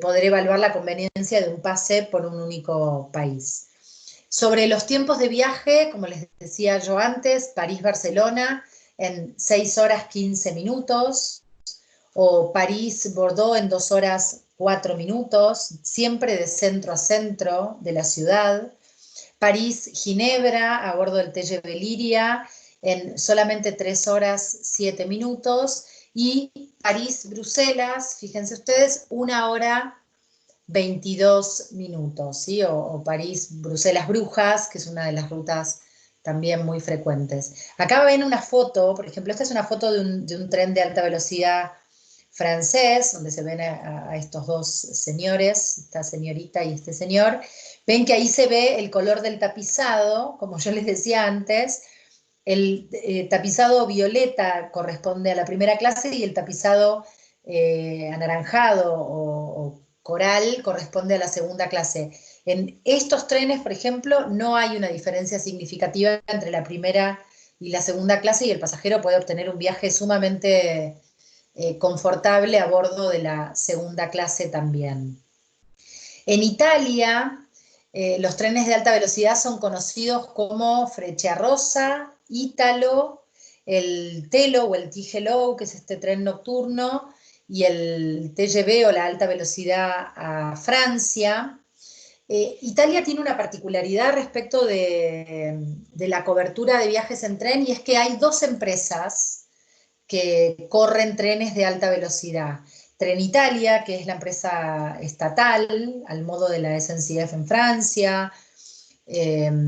poder evaluar la conveniencia de un pase por un único país. Sobre los tiempos de viaje, como les decía yo antes, París-Barcelona en 6 horas 15 minutos, o París-Bordeaux en 2 horas 4 minutos, siempre de centro a centro de la ciudad. París-Ginebra a bordo del TGV Liria en solamente 3 horas 7 minutos, y París-Bruselas, fíjense ustedes, 1 hora 22 minutos, ¿sí? O París-Bruselas-Brujas, que es una de las rutas también muy frecuentes. Acá ven una foto, por ejemplo, esta es una foto de un tren de alta velocidad francés, donde se ven a estos dos señores, esta señorita y este señor. Ven que ahí se ve el color del tapizado, como yo les decía antes. El tapizado violeta corresponde a la primera clase y el tapizado anaranjado o coral corresponde a la segunda clase. En estos trenes, por ejemplo, no hay una diferencia significativa entre la primera y la segunda clase, y el pasajero puede obtener un viaje sumamente confortable a bordo de la segunda clase también. En Italia, los trenes de alta velocidad son conocidos como Frecciarossa, Italo, el Telo o el Tigelo, que es este tren nocturno, y el TGV o la alta velocidad a Francia. Italia tiene una particularidad respecto de la cobertura de viajes en tren, y es que hay 2 empresas que corren trenes de alta velocidad. Trenitalia, que es la empresa estatal, al modo de la SNCF en Francia,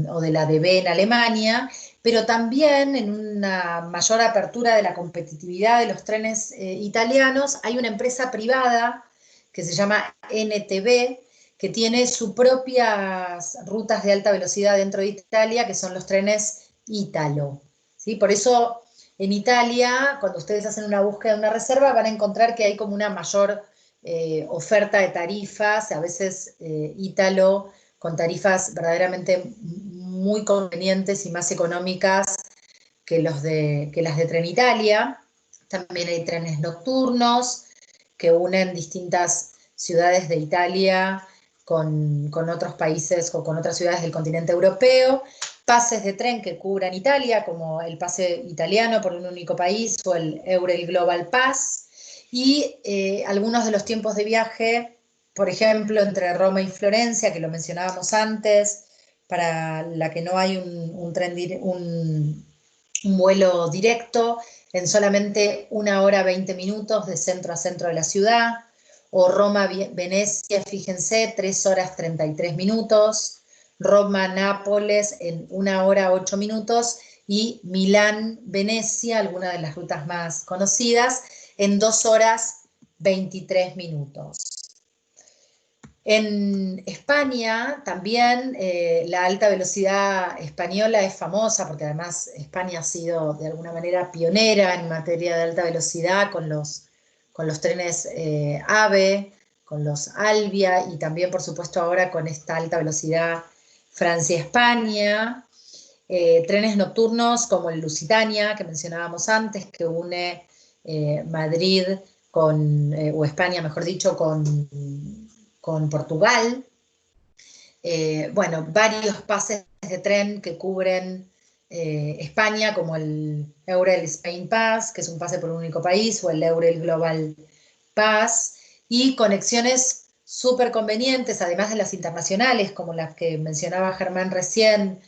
o de la DB en Alemania, pero también en una mayor apertura de la competitividad de los trenes italianos, hay una empresa privada que se llama NTV, que tiene sus propias rutas de alta velocidad dentro de Italia, que son los trenes Italo, ¿sí? Por eso en Italia, cuando ustedes hacen una búsqueda de una reserva, van a encontrar que hay como una mayor oferta de tarifas, a veces Italo con tarifas verdaderamente muy convenientes y más económicas que las de Trenitalia. También hay trenes nocturnos que unen distintas ciudades de Italia con otros países o con otras ciudades del continente europeo. Pases de tren que cubran Italia, como el pase italiano por un único país o el Eurel Global Pass, y algunos de los tiempos de viaje, por ejemplo, entre Roma y Florencia, que lo mencionábamos antes, para la que no hay un vuelo directo, en solamente 1 hora 20 minutos de centro a centro de la ciudad, o Roma-Venecia, fíjense, 3 horas 33 minutos, Roma-Nápoles en 1 hora 8 minutos, y Milán-Venecia, alguna de las rutas más conocidas, en 2 horas 23 minutos. En España también la alta velocidad española es famosa porque además España ha sido de alguna manera pionera en materia de alta velocidad con los trenes AVE, con los Alvia y también por supuesto ahora con esta alta velocidad Francia-España. Trenes nocturnos como el Lusitania que mencionábamos antes que une Madrid o España mejor dicho con Portugal. Bueno, varios pases de tren que cubren España, como el Eurail Spain Pass, que es un pase por un único país, o el Eurail Global Pass, y conexiones súper convenientes, además de las internacionales, como las que mencionaba Germán recién,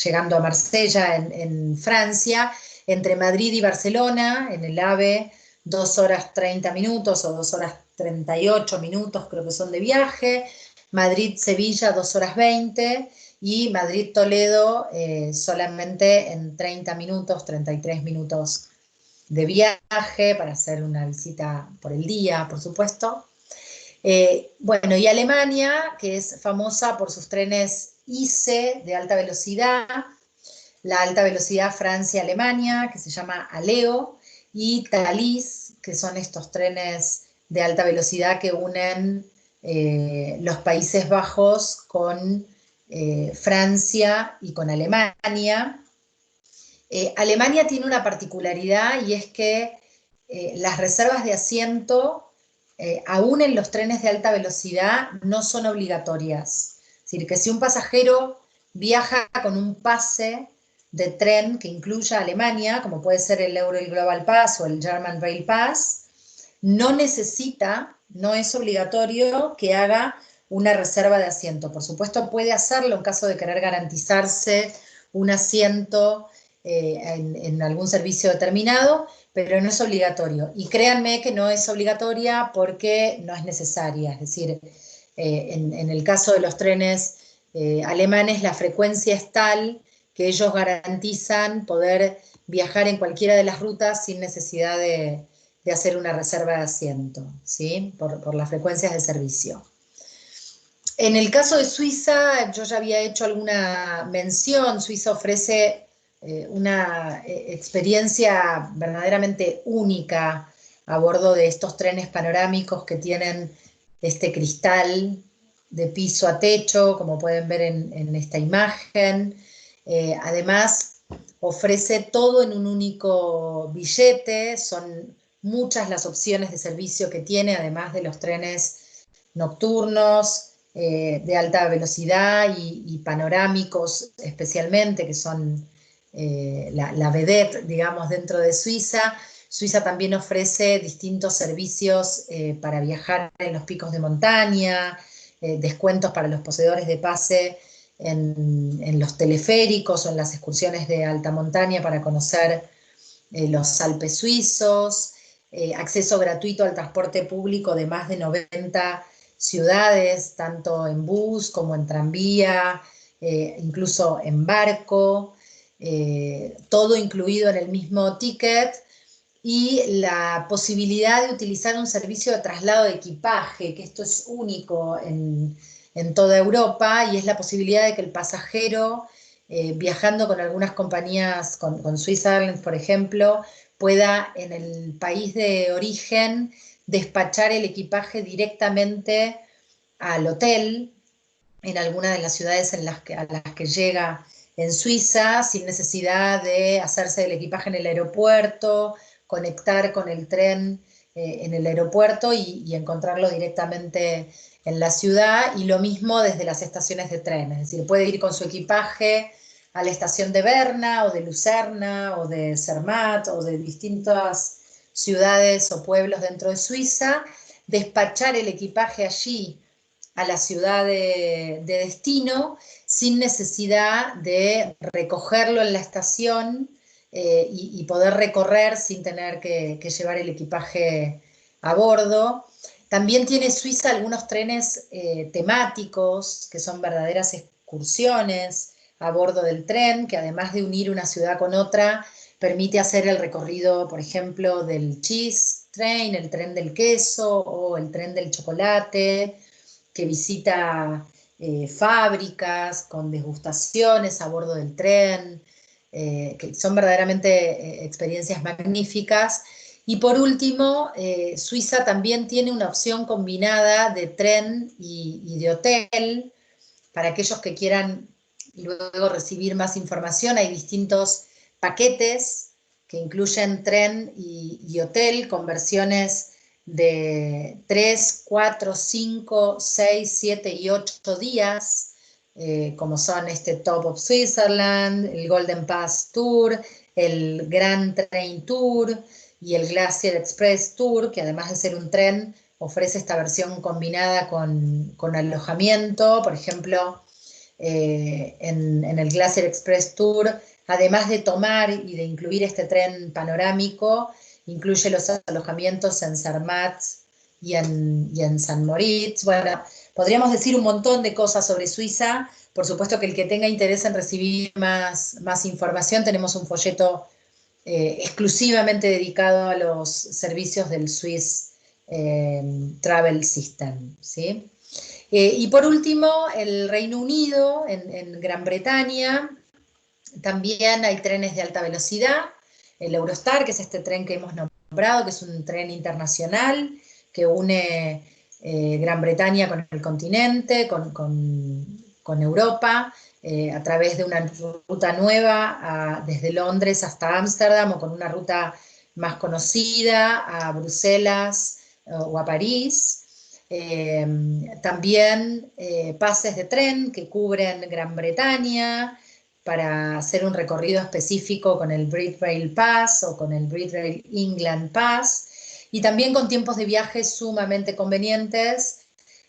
llegando a Marsella en Francia, entre Madrid y Barcelona, en el AVE, 2 horas 30 minutos o 2 horas 38 minutos creo que son de viaje, Madrid-Sevilla 2 horas 20 y Madrid-Toledo solamente en 30 minutos, 33 minutos de viaje para hacer una visita por el día, por supuesto. Bueno, y Alemania, que es famosa por sus trenes ICE de alta velocidad, la alta velocidad Francia-Alemania, que se llama ALEO, y Thalys, que son estos trenes de alta velocidad que unen los Países Bajos con Francia y con Alemania. Alemania tiene una particularidad y es que las reservas de asiento, aún en los trenes de alta velocidad, no son obligatorias. Es decir, que si un pasajero viaja con un pase de tren que incluya Alemania, como puede ser el Eurail Global Pass o el German Rail Pass, no es obligatorio que haga una reserva de asiento. Por supuesto puede hacerlo en caso de querer garantizarse un asiento en algún servicio determinado, pero no es obligatorio. Y créanme que no es obligatoria porque no es necesaria. Es decir, en el caso de los trenes alemanes, la frecuencia es tal que ellos garantizan poder viajar en cualquiera de las rutas sin necesidad de hacer una reserva de asiento, ¿sí? Por las frecuencias de servicio. En el caso de Suiza, yo ya había hecho alguna mención. Suiza ofrece una experiencia verdaderamente única a bordo de estos trenes panorámicos que tienen este cristal de piso a techo, como pueden ver en esta imagen. Además, ofrece todo en un único billete, son muchas las opciones de servicio que tiene, además de los trenes nocturnos, de alta velocidad y panorámicos especialmente, que son la vedette, digamos, dentro de Suiza. Suiza también ofrece distintos servicios para viajar en los picos de montaña, descuentos para los poseedores de pase en los teleféricos o en las excursiones de alta montaña para conocer los Alpes suizos, acceso gratuito al transporte público de más de 90 ciudades, tanto en bus como en tranvía, incluso en barco, todo incluido en el mismo ticket, y la posibilidad de utilizar un servicio de traslado de equipaje, que esto es único en toda Europa, y es la posibilidad de que el pasajero, viajando con algunas compañías, con Swiss Airlines, por ejemplo, pueda en el país de origen despachar el equipaje directamente al hotel en alguna de las ciudades a las que llega en Suiza, sin necesidad de hacerse el equipaje en el aeropuerto, conectar con el tren en el aeropuerto y encontrarlo directamente en la ciudad, y lo mismo desde las estaciones de tren, es decir, puede ir con su equipaje a la estación de Berna, o de Lucerna, o de Zermatt, o de distintas ciudades o pueblos dentro de Suiza, despachar el equipaje allí a la ciudad de destino, sin necesidad de recogerlo en la estación y poder recorrer sin tener que llevar el equipaje a bordo. También tiene Suiza algunos trenes temáticos, que son verdaderas excursiones a bordo del tren, que además de unir una ciudad con otra, permite hacer el recorrido, por ejemplo, del cheese train, el tren del queso o el tren del chocolate, que visita fábricas con degustaciones a bordo del tren, que son verdaderamente experiencias magníficas. Y por último, Suiza también tiene una opción combinada de tren y de hotel. Para aquellos que quieran luego recibir más información, hay distintos paquetes que incluyen tren y hotel con versiones de 3, 4, 5, 6, 7 y 8 días, como son este Top of Switzerland, el Golden Pass Tour, el Grand Train Tour y el Glacier Express Tour, que además de ser un tren, ofrece esta versión combinada con alojamiento. Por ejemplo, en el Glacier Express Tour, además de tomar y de incluir este tren panorámico, incluye los alojamientos en Zermatt y en San Moritz. Bueno, podríamos decir un montón de cosas sobre Suiza. Por supuesto que el que tenga interés en recibir más información, tenemos un folleto exclusivamente dedicado a los servicios del Swiss Travel System, ¿sí? Y por último, el Reino Unido, en Gran Bretaña, también hay trenes de alta velocidad, el Eurostar, que es este tren que hemos nombrado, que es un tren internacional que une Gran Bretaña con el continente, con Europa, a través de una ruta nueva desde Londres hasta Ámsterdam, o con una ruta más conocida a Bruselas o a París. También pases de tren que cubren Gran Bretaña para hacer un recorrido específico con el Britrail Pass o con el Britrail England Pass, y también con tiempos de viaje sumamente convenientes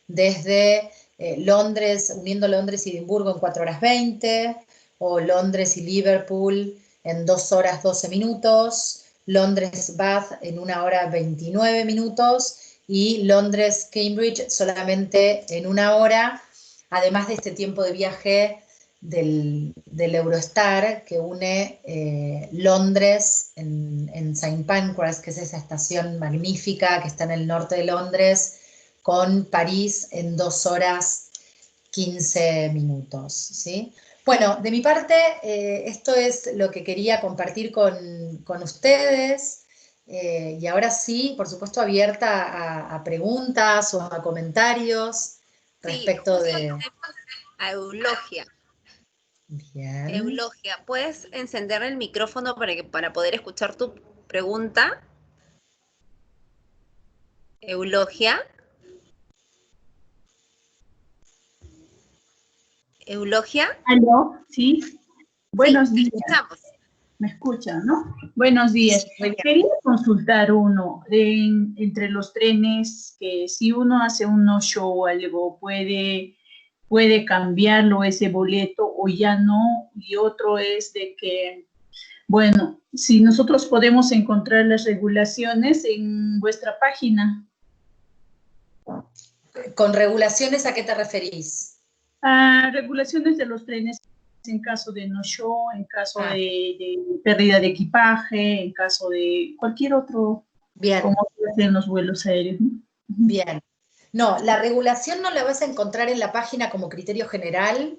desde Londres, uniendo Londres y Edimburgo en 4 horas 20, o Londres y Liverpool en 2 horas 12 minutos, Londres-Bath en 1 hora 29 minutos, y Londres-Cambridge solamente en 1 hora, además de este tiempo de viaje del Eurostar, que une Londres en St. Pancras, que es esa estación magnífica que está en el norte de Londres, con París en 2 horas 15 minutos, ¿sí? Bueno, de mi parte, esto es lo que quería compartir con ustedes. Y ahora sí, por supuesto, abierta a preguntas o a comentarios respecto de... A Eulogia. Bien. Eulogia, ¿puedes encender el micrófono para poder escuchar tu pregunta? Eulogia. Eulogia. ¿Aló? Sí. Buenos días. Escuchamos. ¿Me escuchan, no? Buenos días. Quería consultar entre los trenes, que si uno hace un no-show o algo, puede cambiarlo ese boleto o ya no. Y otro es de que, bueno, si nosotros podemos encontrar las regulaciones en vuestra página. ¿Con regulaciones a qué te referís? A regulaciones de los trenes en caso de no-show, en caso de pérdida de equipaje, en caso de cualquier otro, bien, como se hace en los vuelos aéreos, ¿no? Bien. No, la regulación no la vas a encontrar en la página como criterio general,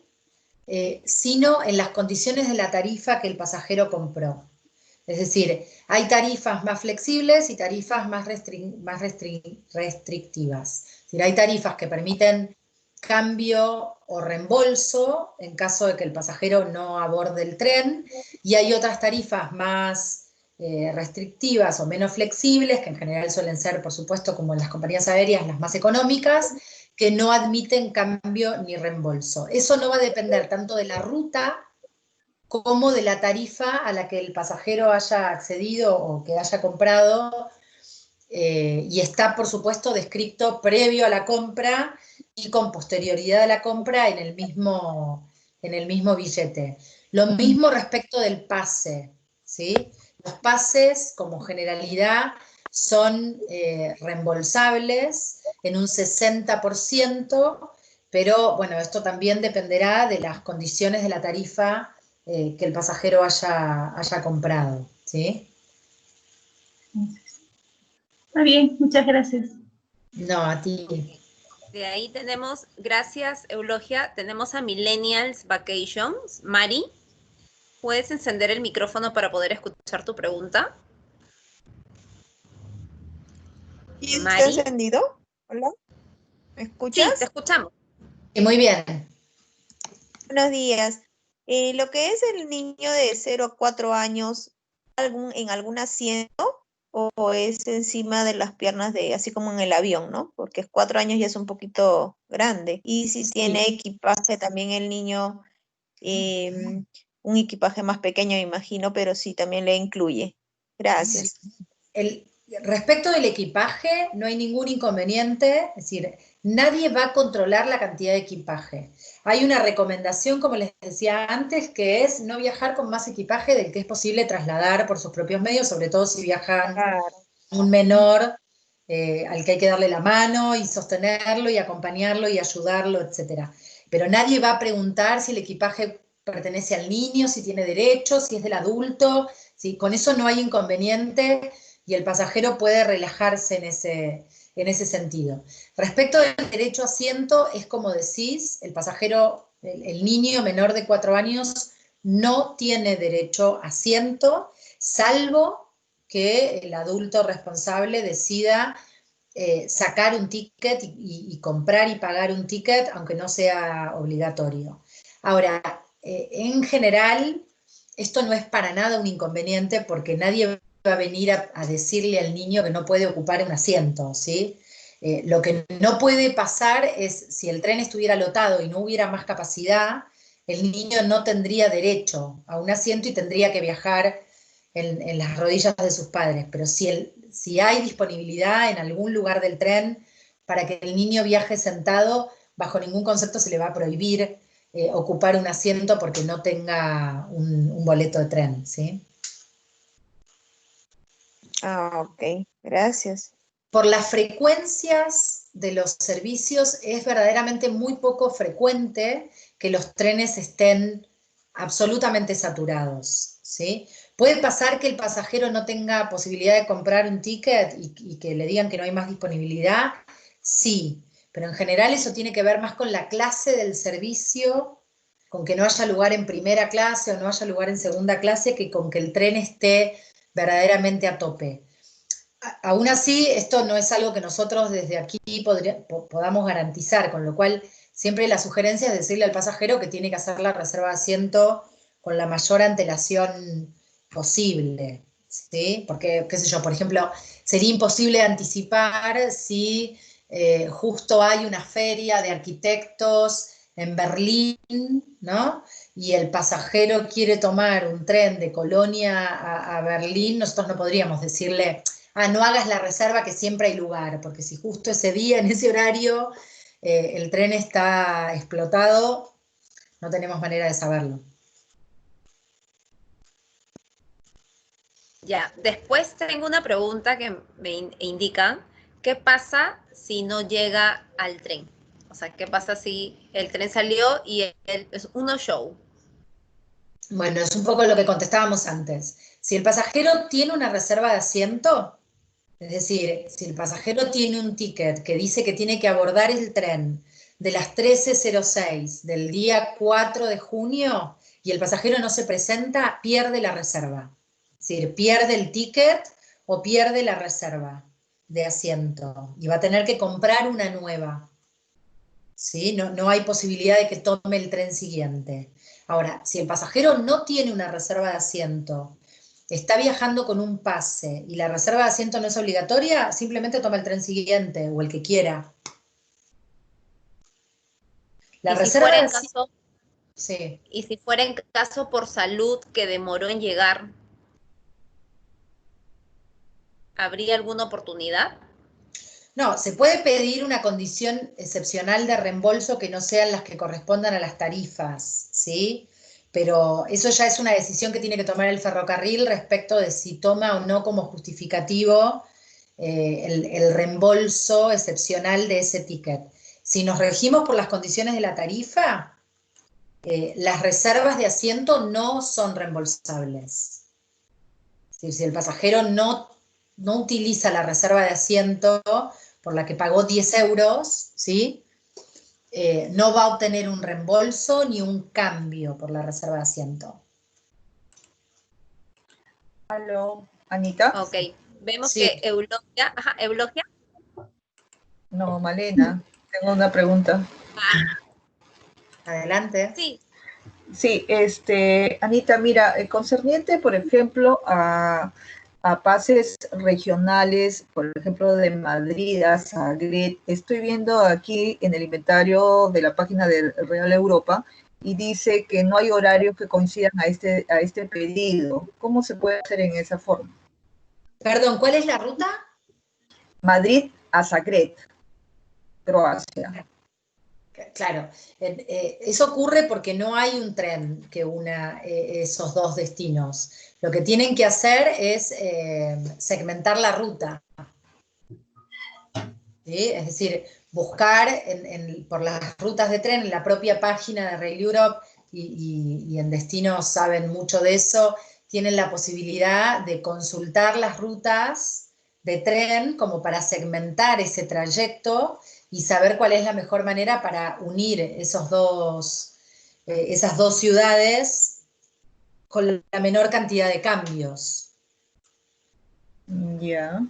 sino en las condiciones de la tarifa que el pasajero compró. Es decir, hay tarifas más flexibles y tarifas más restrictivas. Es decir, hay tarifas que permiten cambio o reembolso en caso de que el pasajero no aborde el tren, y hay otras tarifas más restrictivas o menos flexibles, que en general suelen ser, por supuesto, como en las compañías aéreas, las más económicas, que no admiten cambio ni reembolso. Eso no va a depender tanto de la ruta como de la tarifa a la que el pasajero haya accedido o que haya comprado, y está, por supuesto, descrito previo a la compra y con posterioridad a la compra en el mismo billete. Lo mismo respecto del pase, ¿sí? Los pases, como generalidad, son reembolsables en un 60%, pero bueno, esto también dependerá de las condiciones de la tarifa que el pasajero haya comprado, ¿sí? Muy bien, muchas gracias. No, a ti. De ahí tenemos, gracias Eulogia, tenemos a Millennials Vacations. Mari, ¿puedes encender el micrófono para poder escuchar tu pregunta? ¿Y está Mari. encendido? ¿Hola? ¿Me escuchas? Sí, te escuchamos. Muy bien. Buenos días. Lo que es el niño de 0 a 4 años, ¿en algún asiento o es encima de las piernas de, así como en el avión, ¿no? Porque 4 años ya es un poquito grande. Y si tiene equipaje también el niño, un equipaje más pequeño, me imagino, pero sí también le incluye. Gracias. Respecto del equipaje, no hay ningún inconveniente, es decir, nadie va a controlar la cantidad de equipaje. Hay una recomendación, como les decía antes, que es no viajar con más equipaje del que es posible trasladar por sus propios medios, sobre todo si viajan un menor al que hay que darle la mano y sostenerlo y acompañarlo y ayudarlo, etc. Pero nadie va a preguntar si el equipaje pertenece al niño, si tiene derechos, si es del adulto, ¿sí? Con eso no hay inconveniente y el pasajero puede relajarse en ese sentido. Respecto del derecho a asiento, es como decís, el pasajero, el niño menor de 4 años no tiene derecho a asiento, salvo que el adulto responsable decida sacar un ticket y comprar y pagar un ticket, aunque no sea obligatorio. Ahora, en general, esto no es para nada un inconveniente porque nadie va a venir a decirle al niño que no puede ocupar un asiento, ¿sí? Lo que no puede pasar es, si el tren estuviera lotado y no hubiera más capacidad, el niño no tendría derecho a un asiento y tendría que viajar en las rodillas de sus padres. Pero si hay disponibilidad en algún lugar del tren para que el niño viaje sentado, bajo ningún concepto se le va a prohibir ocupar un asiento porque no tenga un boleto de tren, ¿sí? Ok, gracias. Por las frecuencias de los servicios, es verdaderamente muy poco frecuente que los trenes estén absolutamente saturados, ¿sí? Puede pasar que el pasajero no tenga posibilidad de comprar un ticket y que le digan que no hay más disponibilidad, sí, pero en general eso tiene que ver más con la clase del servicio, con que no haya lugar en primera clase o no haya lugar en segunda clase, que con que el tren esté verdaderamente a tope. Aún así, esto no es algo que nosotros desde aquí podamos garantizar, con lo cual siempre la sugerencia es decirle al pasajero que tiene que hacer la reserva de asiento con la mayor antelación posible, ¿sí? Porque, qué sé yo, por ejemplo, sería imposible anticipar si justo hay una feria de arquitectos en Berlín, ¿no? Y el pasajero quiere tomar un tren de Colonia a Berlín, nosotros no podríamos decirle, no hagas la reserva que siempre hay lugar, porque si justo ese día, en ese horario, el tren está explotado, no tenemos manera de saberlo. Ya, después tengo una pregunta que me indica, ¿qué pasa si no llega al tren? O sea, ¿qué pasa si el tren salió y es un no-show? Bueno, es un poco lo que contestábamos antes. Si el pasajero tiene una reserva de asiento, es decir, si el pasajero tiene un ticket que dice que tiene que abordar el tren de las 13:06 del día 4 de junio y el pasajero no se presenta, pierde la reserva. Es decir, pierde el ticket o pierde la reserva de asiento y va a tener que comprar una nueva. ¿Sí? No hay posibilidad de que tome el tren siguiente. Ahora, si el pasajero no tiene una reserva de asiento, está viajando con un pase y la reserva de asiento no es obligatoria, simplemente toma el tren siguiente o el que quiera. La reserva de asiento... Sí. Y si fuera en caso por salud que demoró en llegar, ¿habría alguna oportunidad? No, se puede pedir una condición excepcional de reembolso que no sean las que correspondan a las tarifas, ¿sí? Pero eso ya es una decisión que tiene que tomar el ferrocarril respecto de si toma o no como justificativo el reembolso excepcional de ese ticket. Si nos regimos por las condiciones de la tarifa, las reservas de asiento no son reembolsables. decir, si el pasajero no utiliza la reserva de asiento por la que pagó 10 euros, ¿sí? No va a obtener un reembolso ni un cambio por la reserva de asiento. Aló, Anita. Ok, vemos Sí. que Eulogia, ajá, Eulogia. No, Malena, tengo una pregunta. Adelante. Sí, Sí, Anita, mira, concerniente, por ejemplo, a pases regionales, por ejemplo, de Madrid a Zagreb, estoy viendo aquí en el inventario de la página de Real Europa y dice que no hay horarios que coincidan a este pedido. ¿Cómo se puede hacer en esa forma? Perdón, ¿cuál es la ruta? Madrid a Zagreb, Croacia. Claro, eso ocurre porque no hay un tren que una esos dos destinos. Lo que tienen que hacer es segmentar la ruta. ¿Sí? Es decir, buscar por las rutas de tren en la propia página de Rail Europe y en destinos saben mucho de eso, tienen la posibilidad de consultar las rutas de tren como para segmentar ese trayecto y saber cuál es la mejor manera para unir esas dos ciudades con la menor cantidad de cambios. Ya,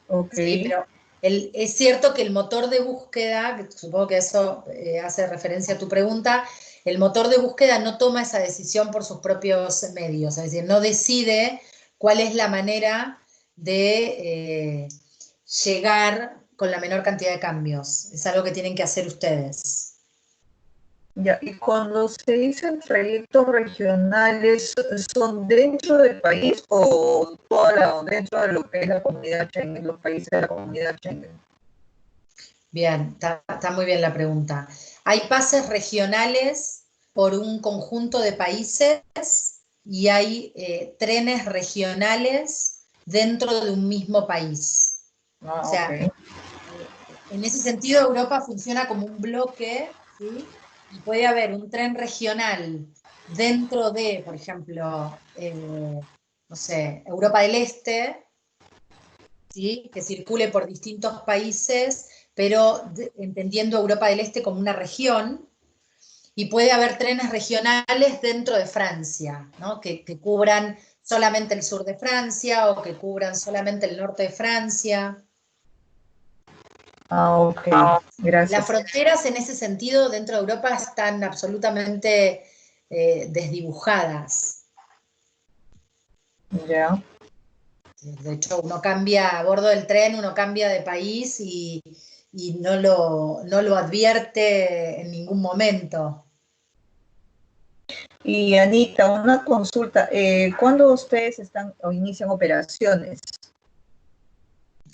ok. Sí, pero es cierto que el motor de búsqueda, que supongo que eso hace referencia a tu pregunta, el motor de búsqueda no toma esa decisión por sus propios medios, es decir, no decide cuál es la manera de llegar con la menor cantidad de cambios. Es algo que tienen que hacer ustedes. Ya, y cuando se dicen trayectos regionales, ¿son dentro del país o dentro de lo que es la comunidad Schengen, los países de la comunidad Schengen? Bien, está muy bien la pregunta. Hay pases regionales por un conjunto de países y hay trenes regionales dentro de un mismo país. O sea, Okay. en ese sentido Europa funciona como un bloque, ¿sí? Y puede haber un tren regional dentro de, por ejemplo, no sé, Europa del Este, ¿sí? Que circule por distintos países, pero entendiendo Europa del Este como una región, y puede haber trenes regionales dentro de Francia, ¿no? que cubran solamente el sur de Francia o que cubran solamente el norte de Francia. Ok, gracias. Las fronteras en ese sentido dentro de Europa están absolutamente desdibujadas. Ya. De hecho, uno cambia a bordo del tren, uno cambia de país y no lo advierte en ningún momento. Y Anita, una consulta. ¿Cuándo ustedes están o inician operaciones?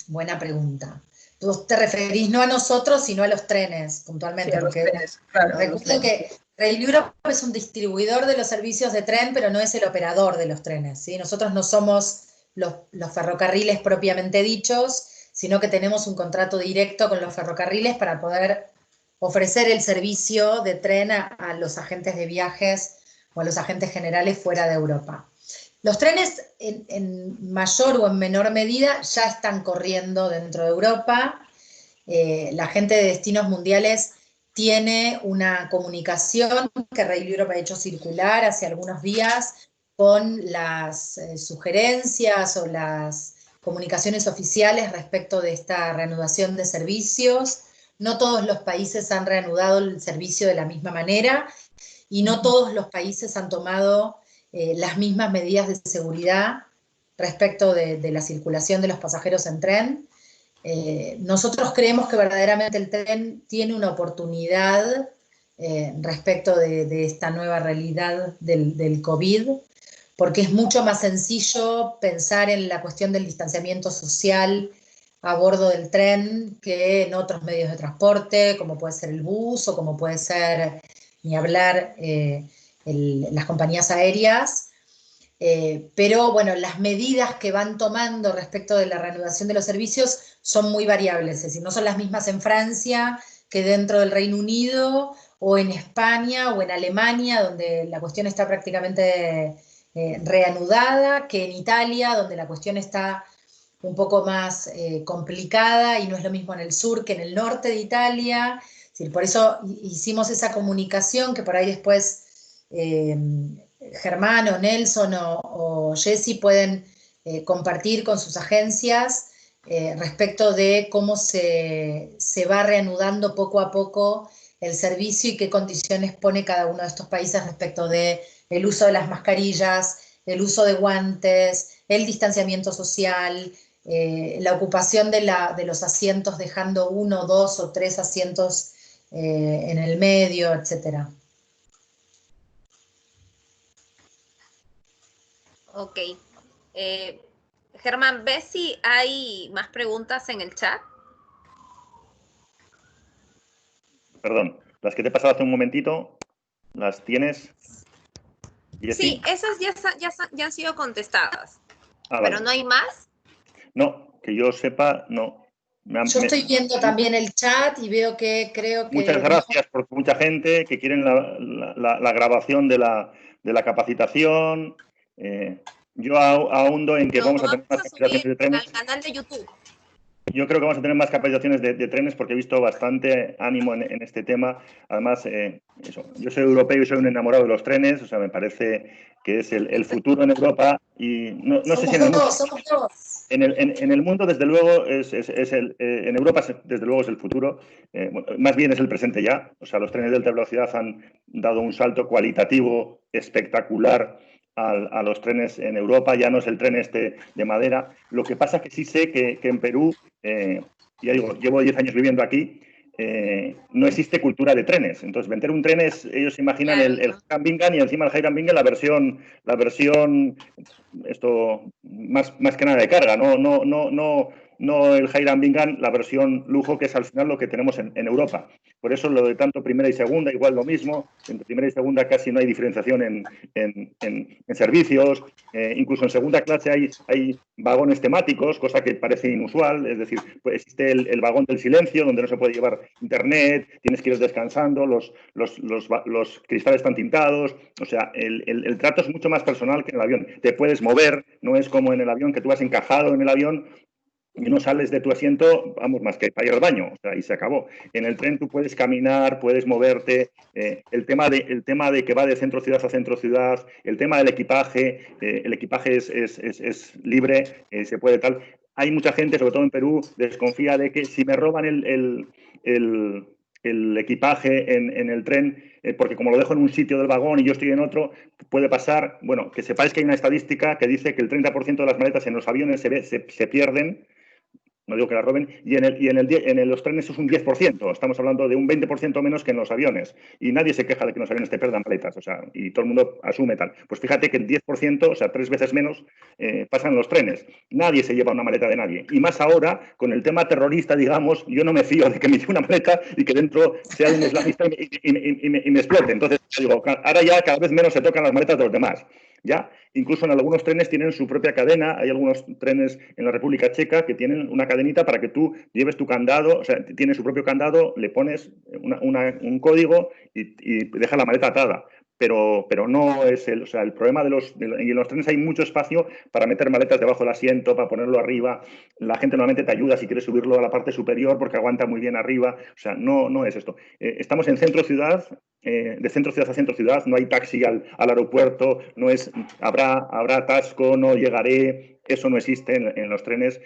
Buena pregunta. Tú te referís no a nosotros, sino a los trenes, puntualmente. Sí, a los trenes, claro. Recuerdo que Rail Europe es un distribuidor de los servicios de tren, pero no es el operador de los trenes, ¿sí? Nosotros no somos los ferrocarriles propiamente dichos, sino que tenemos un contrato directo con los ferrocarriles para poder ofrecer el servicio de tren a los agentes de viajes o a los agentes generales fuera de Europa. Los trenes en mayor o en menor medida ya están corriendo dentro de Europa. La gente de Destinos Mundiales tiene una comunicación que Rail Europe ha hecho circular hace algunos días con las sugerencias o las comunicaciones oficiales respecto de esta reanudación de servicios. No todos los países han reanudado el servicio de la misma manera y no todos los países han tomado las mismas medidas de seguridad respecto de la circulación de los pasajeros en tren. Nosotros creemos que verdaderamente el tren tiene una oportunidad respecto de esta nueva realidad del COVID, porque es mucho más sencillo pensar en la cuestión del distanciamiento social a bordo del tren que en otros medios de transporte, como puede ser el bus o como puede ser, ni hablar, las compañías aéreas. Pero bueno, las medidas que van tomando respecto de la reanudación de los servicios son muy variables, es decir, no son las mismas en Francia que dentro del Reino Unido o en España o en Alemania, donde la cuestión está prácticamente reanudada que en Italia, donde la cuestión está un poco más complicada y no es lo mismo en el sur que en el norte de Italia. Es decir, por eso hicimos esa comunicación que por ahí después Germán o Nelson o Jessy pueden compartir con sus agencias respecto de cómo se va reanudando poco a poco el servicio y qué condiciones pone cada uno de estos países respecto de el uso de las mascarillas, el uso de guantes, el distanciamiento social, la ocupación de los asientos dejando 1, 2 o 3 asientos en el medio, etc. Ok. Germán, ¿ves si hay más preguntas en el chat? Perdón, las que te he pasado hace un momentito, ¿las tienes? Sí, esas ya han sido contestadas. ¿Pero vale. no hay más? No, que yo sepa, no. Yo estoy viendo también el chat y veo que creo que... Muchas gracias por mucha gente que quieren la grabación de la capacitación. Yo ahundo en que vamos a tener más capacitaciones de trenes. Al canal de YouTube. Yo creo que vamos a tener más capacitaciones de trenes porque he visto bastante ánimo en este tema. Además, yo soy europeo y soy un enamorado de los trenes, o sea, me parece que es el futuro en Europa y no sé si en el mundo... Somos todos. En el mundo, desde luego, en Europa, desde luego, es el futuro. Más bien es el presente ya. O sea, los trenes de alta velocidad han dado un salto cualitativo espectacular a los trenes en Europa. Ya no es el tren este de madera. Lo que pasa es que sí sé que en Perú, ya digo, llevo 10 años viviendo aquí, no existe cultura de trenes. Entonces, vender un tren es, ellos imaginan claro, el Hiram-Bingham y encima el Hiram-Bingham la versión esto más que nada de carga, no el Hiram-Bingham, la versión lujo, que es al final lo que tenemos en Europa. Por eso lo de tanto primera y segunda, igual lo mismo. Entre primera y segunda casi no hay diferenciación en servicios. Incluso en segunda clase hay vagones temáticos, cosa que parece inusual. Es decir, pues existe el vagón del silencio, donde no se puede llevar internet, tienes que ir descansando, los cristales están tintados. O sea, el trato es mucho más personal que en el avión. Te puedes mover, no es como en el avión que tú vas encajado en el avión y no sales de tu asiento, vamos, más que para ir al baño, o sea, y se acabó. En el tren tú puedes caminar, puedes moverte. El tema de que va de centro ciudad a centro ciudad, el tema del equipaje, el equipaje es libre, se puede tal. Hay mucha gente, sobre todo en Perú, desconfía de que si me roban el equipaje en el tren, porque como lo dejo en un sitio del vagón y yo estoy en otro, puede pasar, bueno, que sepáis que hay una estadística que dice que el 30% de las maletas en los aviones se pierden. No digo que la roben, y en los trenes es un 10%. Estamos hablando de un 20% menos que en los aviones. Y nadie se queja de que en los aviones te pierdan maletas, o sea, y todo el mundo asume tal. Pues fíjate que el 10%, o sea, 3 veces menos, pasan en los trenes. Nadie se lleva una maleta de nadie. Y más ahora, con el tema terrorista, digamos, yo no me fío de que me lleve una maleta y que dentro sea un islamista y me explote. Entonces, digo, ahora ya cada vez menos se tocan las maletas de los demás. ¿Ya? Incluso en algunos trenes tienen su propia cadena. Hay algunos trenes en la República Checa que tienen una cadenita para que tú lleves tu candado, o sea, tiene su propio candado, le pones un código y deja la maleta atada. Pero no es o sea, el problema en los trenes hay mucho espacio para meter maletas debajo del asiento, para ponerlo arriba. La gente normalmente te ayuda si quieres subirlo a la parte superior porque aguanta muy bien arriba. O sea, no es esto. Estamos en centro ciudad, de centro ciudad a centro ciudad, no hay taxi al aeropuerto, no es habrá atasco, no llegaré. Eso no existe en los trenes.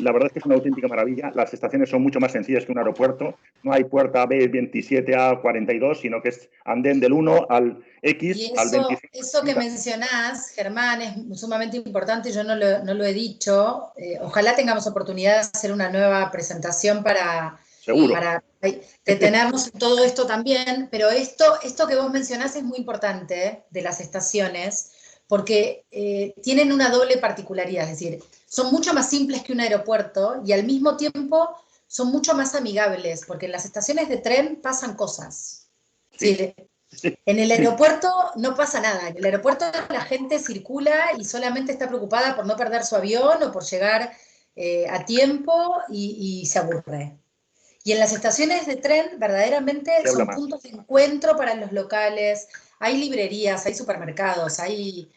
La verdad es que es una auténtica maravilla. Las estaciones son mucho más sencillas que un aeropuerto. No hay puerta B27 a 42, sino que es andén del 1 al X, y al 25. Eso que mencionás, Germán, es sumamente importante. Yo no lo he dicho. Ojalá tengamos oportunidad de hacer una nueva presentación para detenernos en todo esto también. Pero esto que vos mencionás es muy importante, de las estaciones, porque tienen una doble particularidad, es decir, son mucho más simples que un aeropuerto y al mismo tiempo son mucho más amigables, porque en las estaciones de tren pasan cosas. Sí. En el aeropuerto no pasa nada, en el aeropuerto la gente circula y solamente está preocupada por no perder su avión o por llegar a tiempo y se aburre. Y en las estaciones de tren verdaderamente son puntos de encuentro para los locales, hay librerías, hay supermercados, hay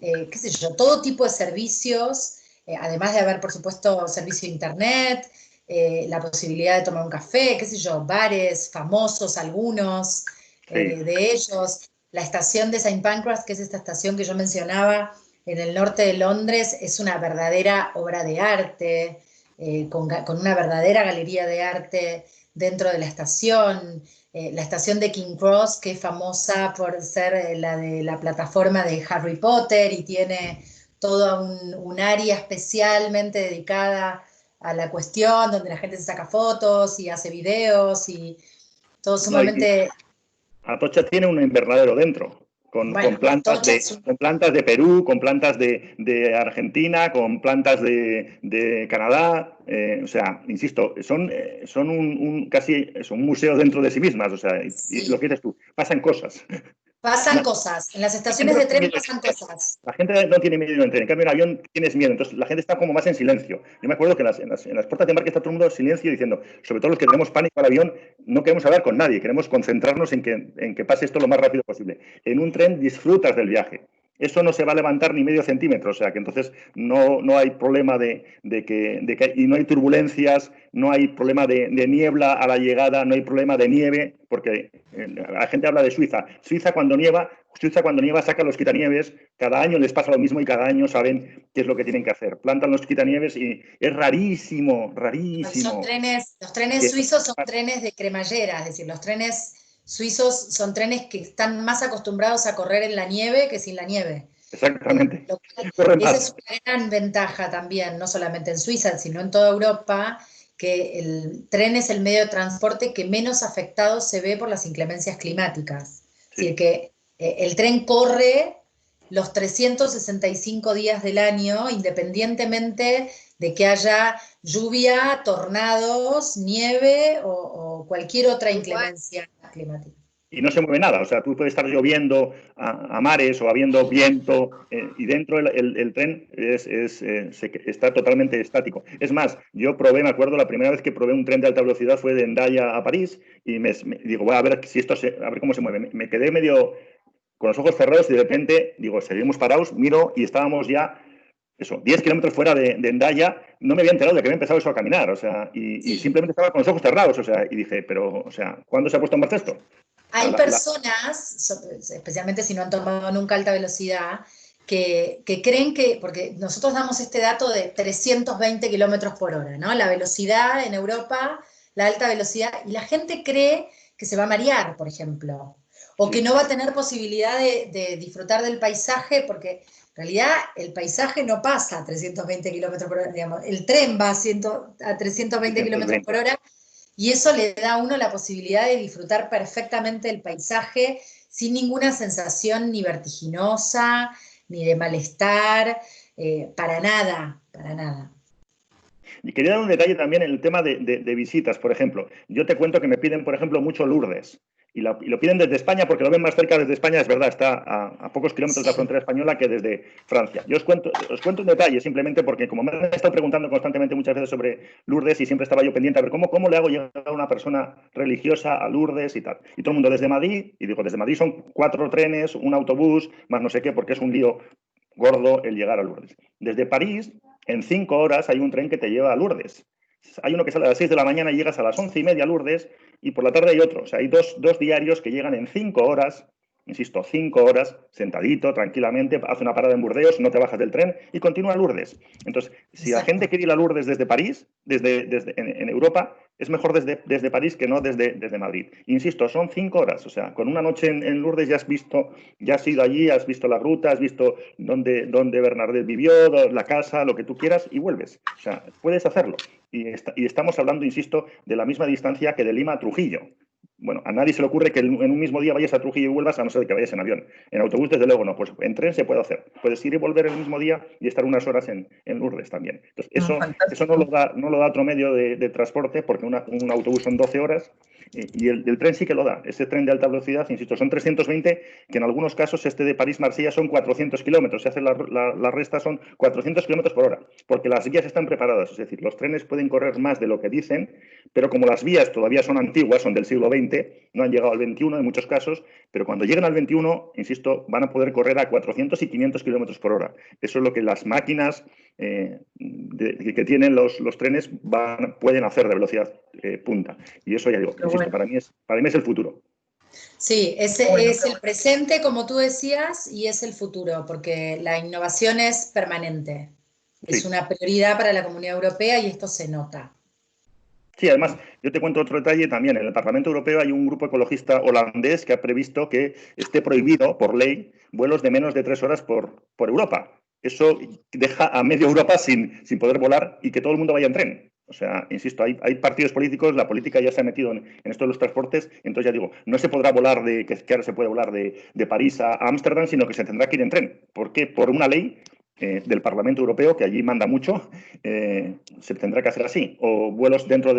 qué sé yo, todo tipo de servicios, además de haber, por supuesto, servicio de internet, la posibilidad de tomar un café, qué sé yo, bares famosos algunos de ellos. La estación de St. Pancras, que es esta estación que yo mencionaba en el norte de Londres, es una verdadera obra de arte, con una verdadera galería de arte dentro de la estación. La estación de King Cross, que es famosa por ser la de la plataforma de Harry Potter y tiene todo un área especialmente dedicada a la cuestión, donde la gente se saca fotos y hace videos y todo sumamente... Atocha tiene un invernadero dentro, con plantas de Perú, con plantas de Argentina, con plantas de Canadá. O sea, insisto, son casi un museo dentro de sí mismas. O sea, y lo que dices tú, pasan cosas. Pasan cosas. En las estaciones de tren pasan cosas. La gente no tiene miedo en tren. En cambio, en avión tienes miedo. Entonces, la gente está como más en silencio. Yo me acuerdo que en las puertas de embarque está todo el mundo en silencio diciendo, sobre todo los que tenemos pánico al avión, no queremos hablar con nadie. Queremos concentrarnos en que pase esto lo más rápido posible. En un tren disfrutas del viaje. Eso no se va a levantar ni medio centímetro, o sea que entonces no hay problema y no hay turbulencias, no hay problema de niebla a la llegada, no hay problema de nieve, porque la gente habla de Suiza. Suiza cuando nieva saca los quitanieves, cada año les pasa lo mismo y cada año saben qué es lo que tienen que hacer. Plantan los quitanieves y es rarísimo. Los trenes suizos son trenes de cremallera, es decir, los trenes suizos son trenes que están más acostumbrados a correr en la nieve que sin la nieve. Exactamente. Esa es una gran ventaja también, no solamente en Suiza, sino en toda Europa, que el tren es el medio de transporte que menos afectado se ve por las inclemencias climáticas. Es decir, que el tren corre los 365 días del año, independientemente de que haya lluvia, tornados, nieve o cualquier otra inclemencia climática. Y no se mueve nada, o sea, tú puedes estar lloviendo a mares o habiendo viento y dentro el tren está totalmente estático. Es más, yo probé, me acuerdo, la primera vez que probé un tren de alta velocidad fue de Hendaya a París y digo, voy a ver si a ver cómo se mueve. Me quedé medio con los ojos cerrados y de repente, digo, seguimos parados, miro y estábamos ya 10 kilómetros fuera de Hendaya, no me había enterado de que había empezado eso a caminar, o sea, y simplemente estaba con los ojos cerrados, o sea, y dije, pero, o sea, ¿cuándo se ha puesto en marcha esto? Hay personas, especialmente si no han tomado nunca alta velocidad, que creen que, porque nosotros damos este dato de 320 kilómetros por hora, ¿no? La velocidad en Europa, la alta velocidad, y la gente cree que se va a marear, por ejemplo, o que no va a tener posibilidad de disfrutar del paisaje, porque en realidad el paisaje no pasa a 320 kilómetros por hora, digamos, el tren va a 320 kilómetros por hora, y eso le da a uno la posibilidad de disfrutar perfectamente el paisaje sin ninguna sensación ni vertiginosa, ni de malestar, para nada, para nada. Y quería dar un detalle también en el tema de visitas, por ejemplo. Yo te cuento que me piden, por ejemplo, mucho Lourdes. Y lo piden desde España porque lo ven más cerca desde España, es verdad, está a pocos kilómetros de la frontera española que desde Francia. Yo os cuento un detalle simplemente porque como me han estado preguntando constantemente muchas veces sobre Lourdes y siempre estaba yo pendiente a ver cómo le hago llegar a una persona religiosa a Lourdes y tal. Y todo el mundo desde Madrid, y digo, desde Madrid son 4 trenes, un autobús, más no sé qué, porque es un lío gordo el llegar a Lourdes. Desde París, en 5 horas hay un tren que te lleva a Lourdes. Hay uno que sale a las 6 de la mañana y llegas a las 11:30 a Lourdes y por la tarde hay otro. O sea, hay dos diarios que llegan en 5 horas, insisto, 5 horas, sentadito, tranquilamente, hace una parada en Burdeos, no te bajas del tren y continúa a Lourdes. Entonces, si la gente quiere ir a Lourdes desde París, en Europa, es mejor desde París que no desde Madrid. Insisto, son 5 horas. O sea, con una noche en Lourdes ya has ido allí, has visto la ruta, has visto dónde Bernadette vivió, la casa, lo que tú quieras y vuelves. O sea, puedes hacerlo. Y estamos hablando, insisto, de la misma distancia que de Lima a Trujillo. Bueno, a nadie se le ocurre que en un mismo día vayas a Trujillo y vuelvas, a no ser que vayas en avión. En autobús, desde luego, no. Pues en tren se puede hacer. Puedes ir y volver el mismo día y estar unas horas en Lourdes también. Entonces, eso no lo da otro medio de transporte, porque un autobús son 12 horas y el tren sí que lo da. Ese tren de alta velocidad, insisto, son 320, que en algunos casos de París-Marsella son 400 kilómetros. Se hace la resta, son 400 kilómetros por hora, porque las vías están preparadas. Es decir, los trenes pueden correr más de lo que dicen, pero como las vías todavía son antiguas, son del siglo XX, no han llegado al 21 en muchos casos, pero cuando lleguen al 21, insisto, van a poder correr a 400 y 500 kilómetros por hora. Eso es lo que las máquinas que tienen los trenes pueden hacer de velocidad punta. Y eso, ya digo, insisto, para mí es el futuro. Sí, es el presente, como tú decías, y es el futuro, porque la innovación es permanente. Es una prioridad para la Comunidad Europea y esto se nota. Sí, además, yo te cuento otro detalle también. En el Parlamento Europeo hay un grupo ecologista holandés que ha previsto que esté prohibido, por ley, vuelos de menos de 3 horas por Europa. Eso deja a media Europa sin poder volar y que todo el mundo vaya en tren. O sea, insisto, hay partidos políticos, la política ya se ha metido en esto de los transportes, entonces ya digo, no se podrá volar que ahora se puede volar de París a Ámsterdam, sino que se tendrá que ir en tren. ¿Por qué? Por una ley del Parlamento Europeo, que allí manda mucho, se tendrá que hacer así. O vuelos dentro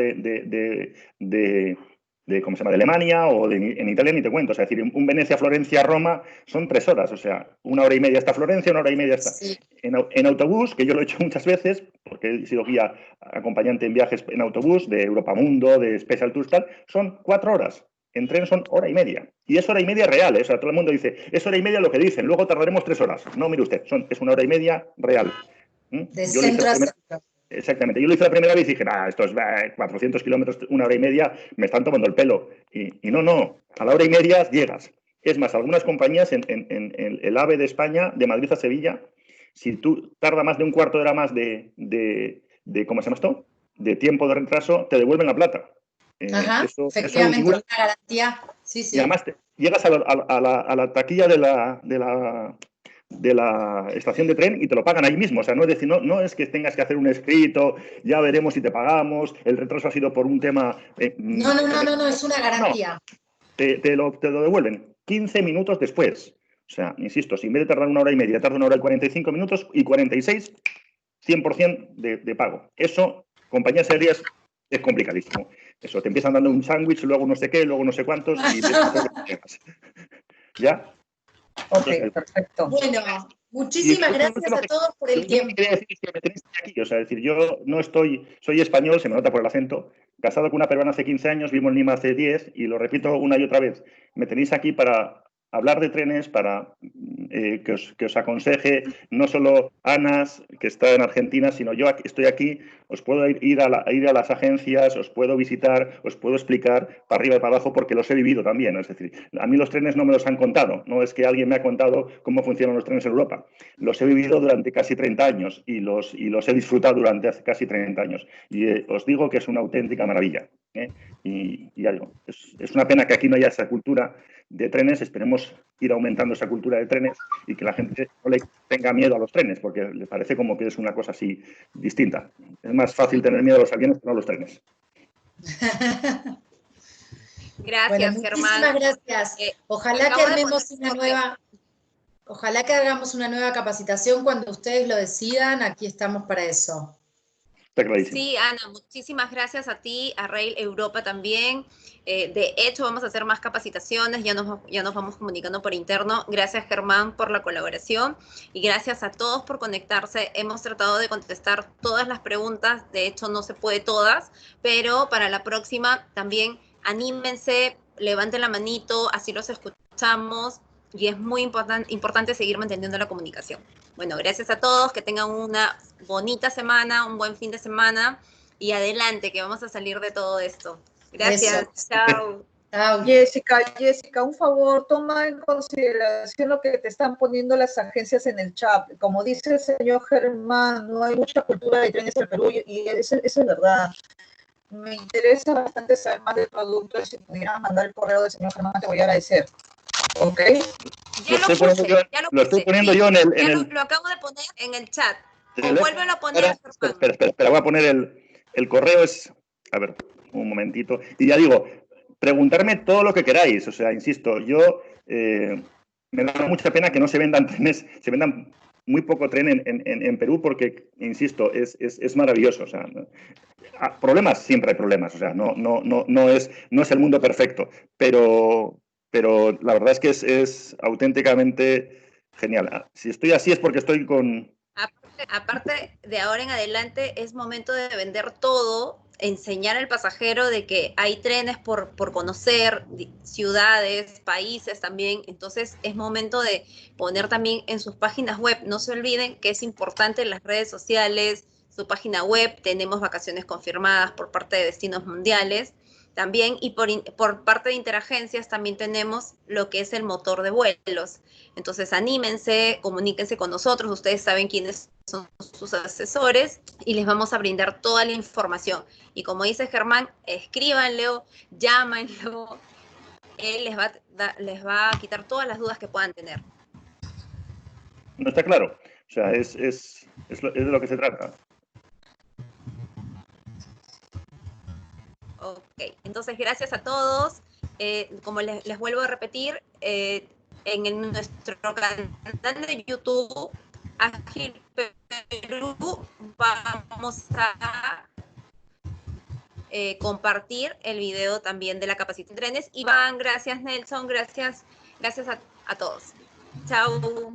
¿cómo se llama?, de Alemania o en Italia ni te cuento. O sea, es decir, un Venecia-Florencia-Roma son 3 horas. O sea, 1 hora y media hasta Florencia, 1 hora y media hasta... Sí. En autobús, que yo lo he hecho muchas veces, porque he sido guía acompañante en viajes en autobús, de Europa Mundo, de Special Tours, tal, son 4 horas. En tren son 1 hora y media. Y es 1 hora y media real, ¿eh? O sea, todo el mundo dice, es 1 hora y media lo que dicen, luego tardaremos 3 horas. No, mire usted, es 1 hora y media real. De centro a centro. Exactamente. Yo lo hice la primera vez y dije, esto es 400 kilómetros, 1 hora y media, me están tomando el pelo. Y no, a la 1 hora y media llegas. Es más, algunas compañías en el AVE de España, de Madrid a Sevilla, si tú tarda más de un cuarto de hora más de ¿cómo se llama esto?, de tiempo de retraso, te devuelven la plata. Ajá, efectivamente, una garantía. Sí, sí. Y además llegas a la taquilla de la estación de tren y te lo pagan ahí mismo. O sea, no es decir, no es que tengas que hacer un escrito, ya veremos si te pagamos, el retraso ha sido por un tema... No, es una garantía. Te lo devuelven 15 minutos después. O sea, insisto, si en vez de tardar 1 hora y media, tarda 1 hora y 45 minutos y 46, 100% de pago. Eso, compañías aéreas, es complicadísimo. Eso, te empiezan dando un sándwich, luego no sé qué, luego no sé cuántos y ¿ya? Ok, perfecto. Bueno, muchísimas gracias a todos por el tiempo. Quería decir que me tenéis aquí, o sea, decir, yo soy español, se me nota por el acento, casado con una peruana hace 15 años, vivo en Lima hace 10 y lo repito una y otra vez, me tenéis aquí para hablar de trenes, para que os aconseje, no solo Anas, que está en Argentina, sino yo estoy aquí, os puedo ir a las agencias, os puedo visitar, os puedo explicar para arriba y para abajo, porque los he vivido también. Es decir, a mí los trenes no me los han contado, no es que alguien me ha contado cómo funcionan los trenes en Europa. Los he vivido durante casi 30 años y los he disfrutado durante casi 30 años. Y os digo que es una auténtica maravilla. Y algo. Es una pena que aquí no haya esa cultura de trenes. Esperemos ir aumentando esa cultura de trenes y que la gente no le tenga miedo a los trenes, porque le parece como que es una cosa así distinta. Es más fácil tener miedo a los aviones que no a los trenes. Gracias, bueno, Germán. Muchísimas gracias. Ojalá que hagamos una nueva capacitación cuando ustedes lo decidan. Aquí estamos para eso. Sí, Ana, muchísimas gracias a ti, a Rail Europa también. De hecho, vamos a hacer más capacitaciones, ya nos vamos comunicando por interno. Gracias, Germán, por la colaboración y gracias a todos por conectarse. Hemos tratado de contestar todas las preguntas, de hecho no se puede todas, pero para la próxima también anímense, levanten la manito, así los escuchamos y es muy importante seguir manteniendo la comunicación. Bueno, gracias a todos, que tengan una bonita semana, un buen fin de semana y adelante, que vamos a salir de todo esto. Gracias, chao. Chao. Jessica, un favor, toma en consideración lo que te están poniendo las agencias en el chat. Como dice el señor Germán, no hay mucha cultura de trenes en Perú y eso es verdad. Me interesa bastante saber más del producto. Si pudieras mandar el correo del señor Germán, te voy a agradecer. ¿Ok? Ya lo puse, lo estoy poniendo yo en el... Lo acabo de poner en el chat. O vuélvelo a poner. Espera, voy a poner el correo. A ver, un momentito. Y ya digo, preguntarme todo lo que queráis. O sea, insisto, yo me da mucha pena que no se vendan trenes, se vendan muy poco tren en Perú porque, insisto, es maravilloso. O sea, problemas, siempre hay problemas. O sea, no es el mundo perfecto. Pero la verdad es que es auténticamente genial. Si estoy así es porque estoy con... Aparte, de ahora en adelante es momento de vender todo. enseñar al pasajero de que hay trenes por conocer, ciudades, países también. Entonces es momento de poner también en sus páginas web. No se olviden que es importante las redes sociales, su página web. Tenemos vacaciones confirmadas por parte de Destinos Mundiales también, y por parte de Interagencias también tenemos lo que es el motor de vuelos. Entonces anímense, comuníquense con nosotros, ustedes saben quiénes son sus asesores y les vamos a brindar toda la información. Y como dice Germán, escríbanlo, llámenlo, él les va a quitar todas las dudas que puedan tener. No está claro, o sea, es de lo que se trata. Ok, entonces gracias a todos. Como les vuelvo a repetir, en nuestro canal de YouTube, Ágil Perú, vamos a compartir el video también de la capacitación de trenes. Iván, gracias Nelson, gracias a todos. Chao.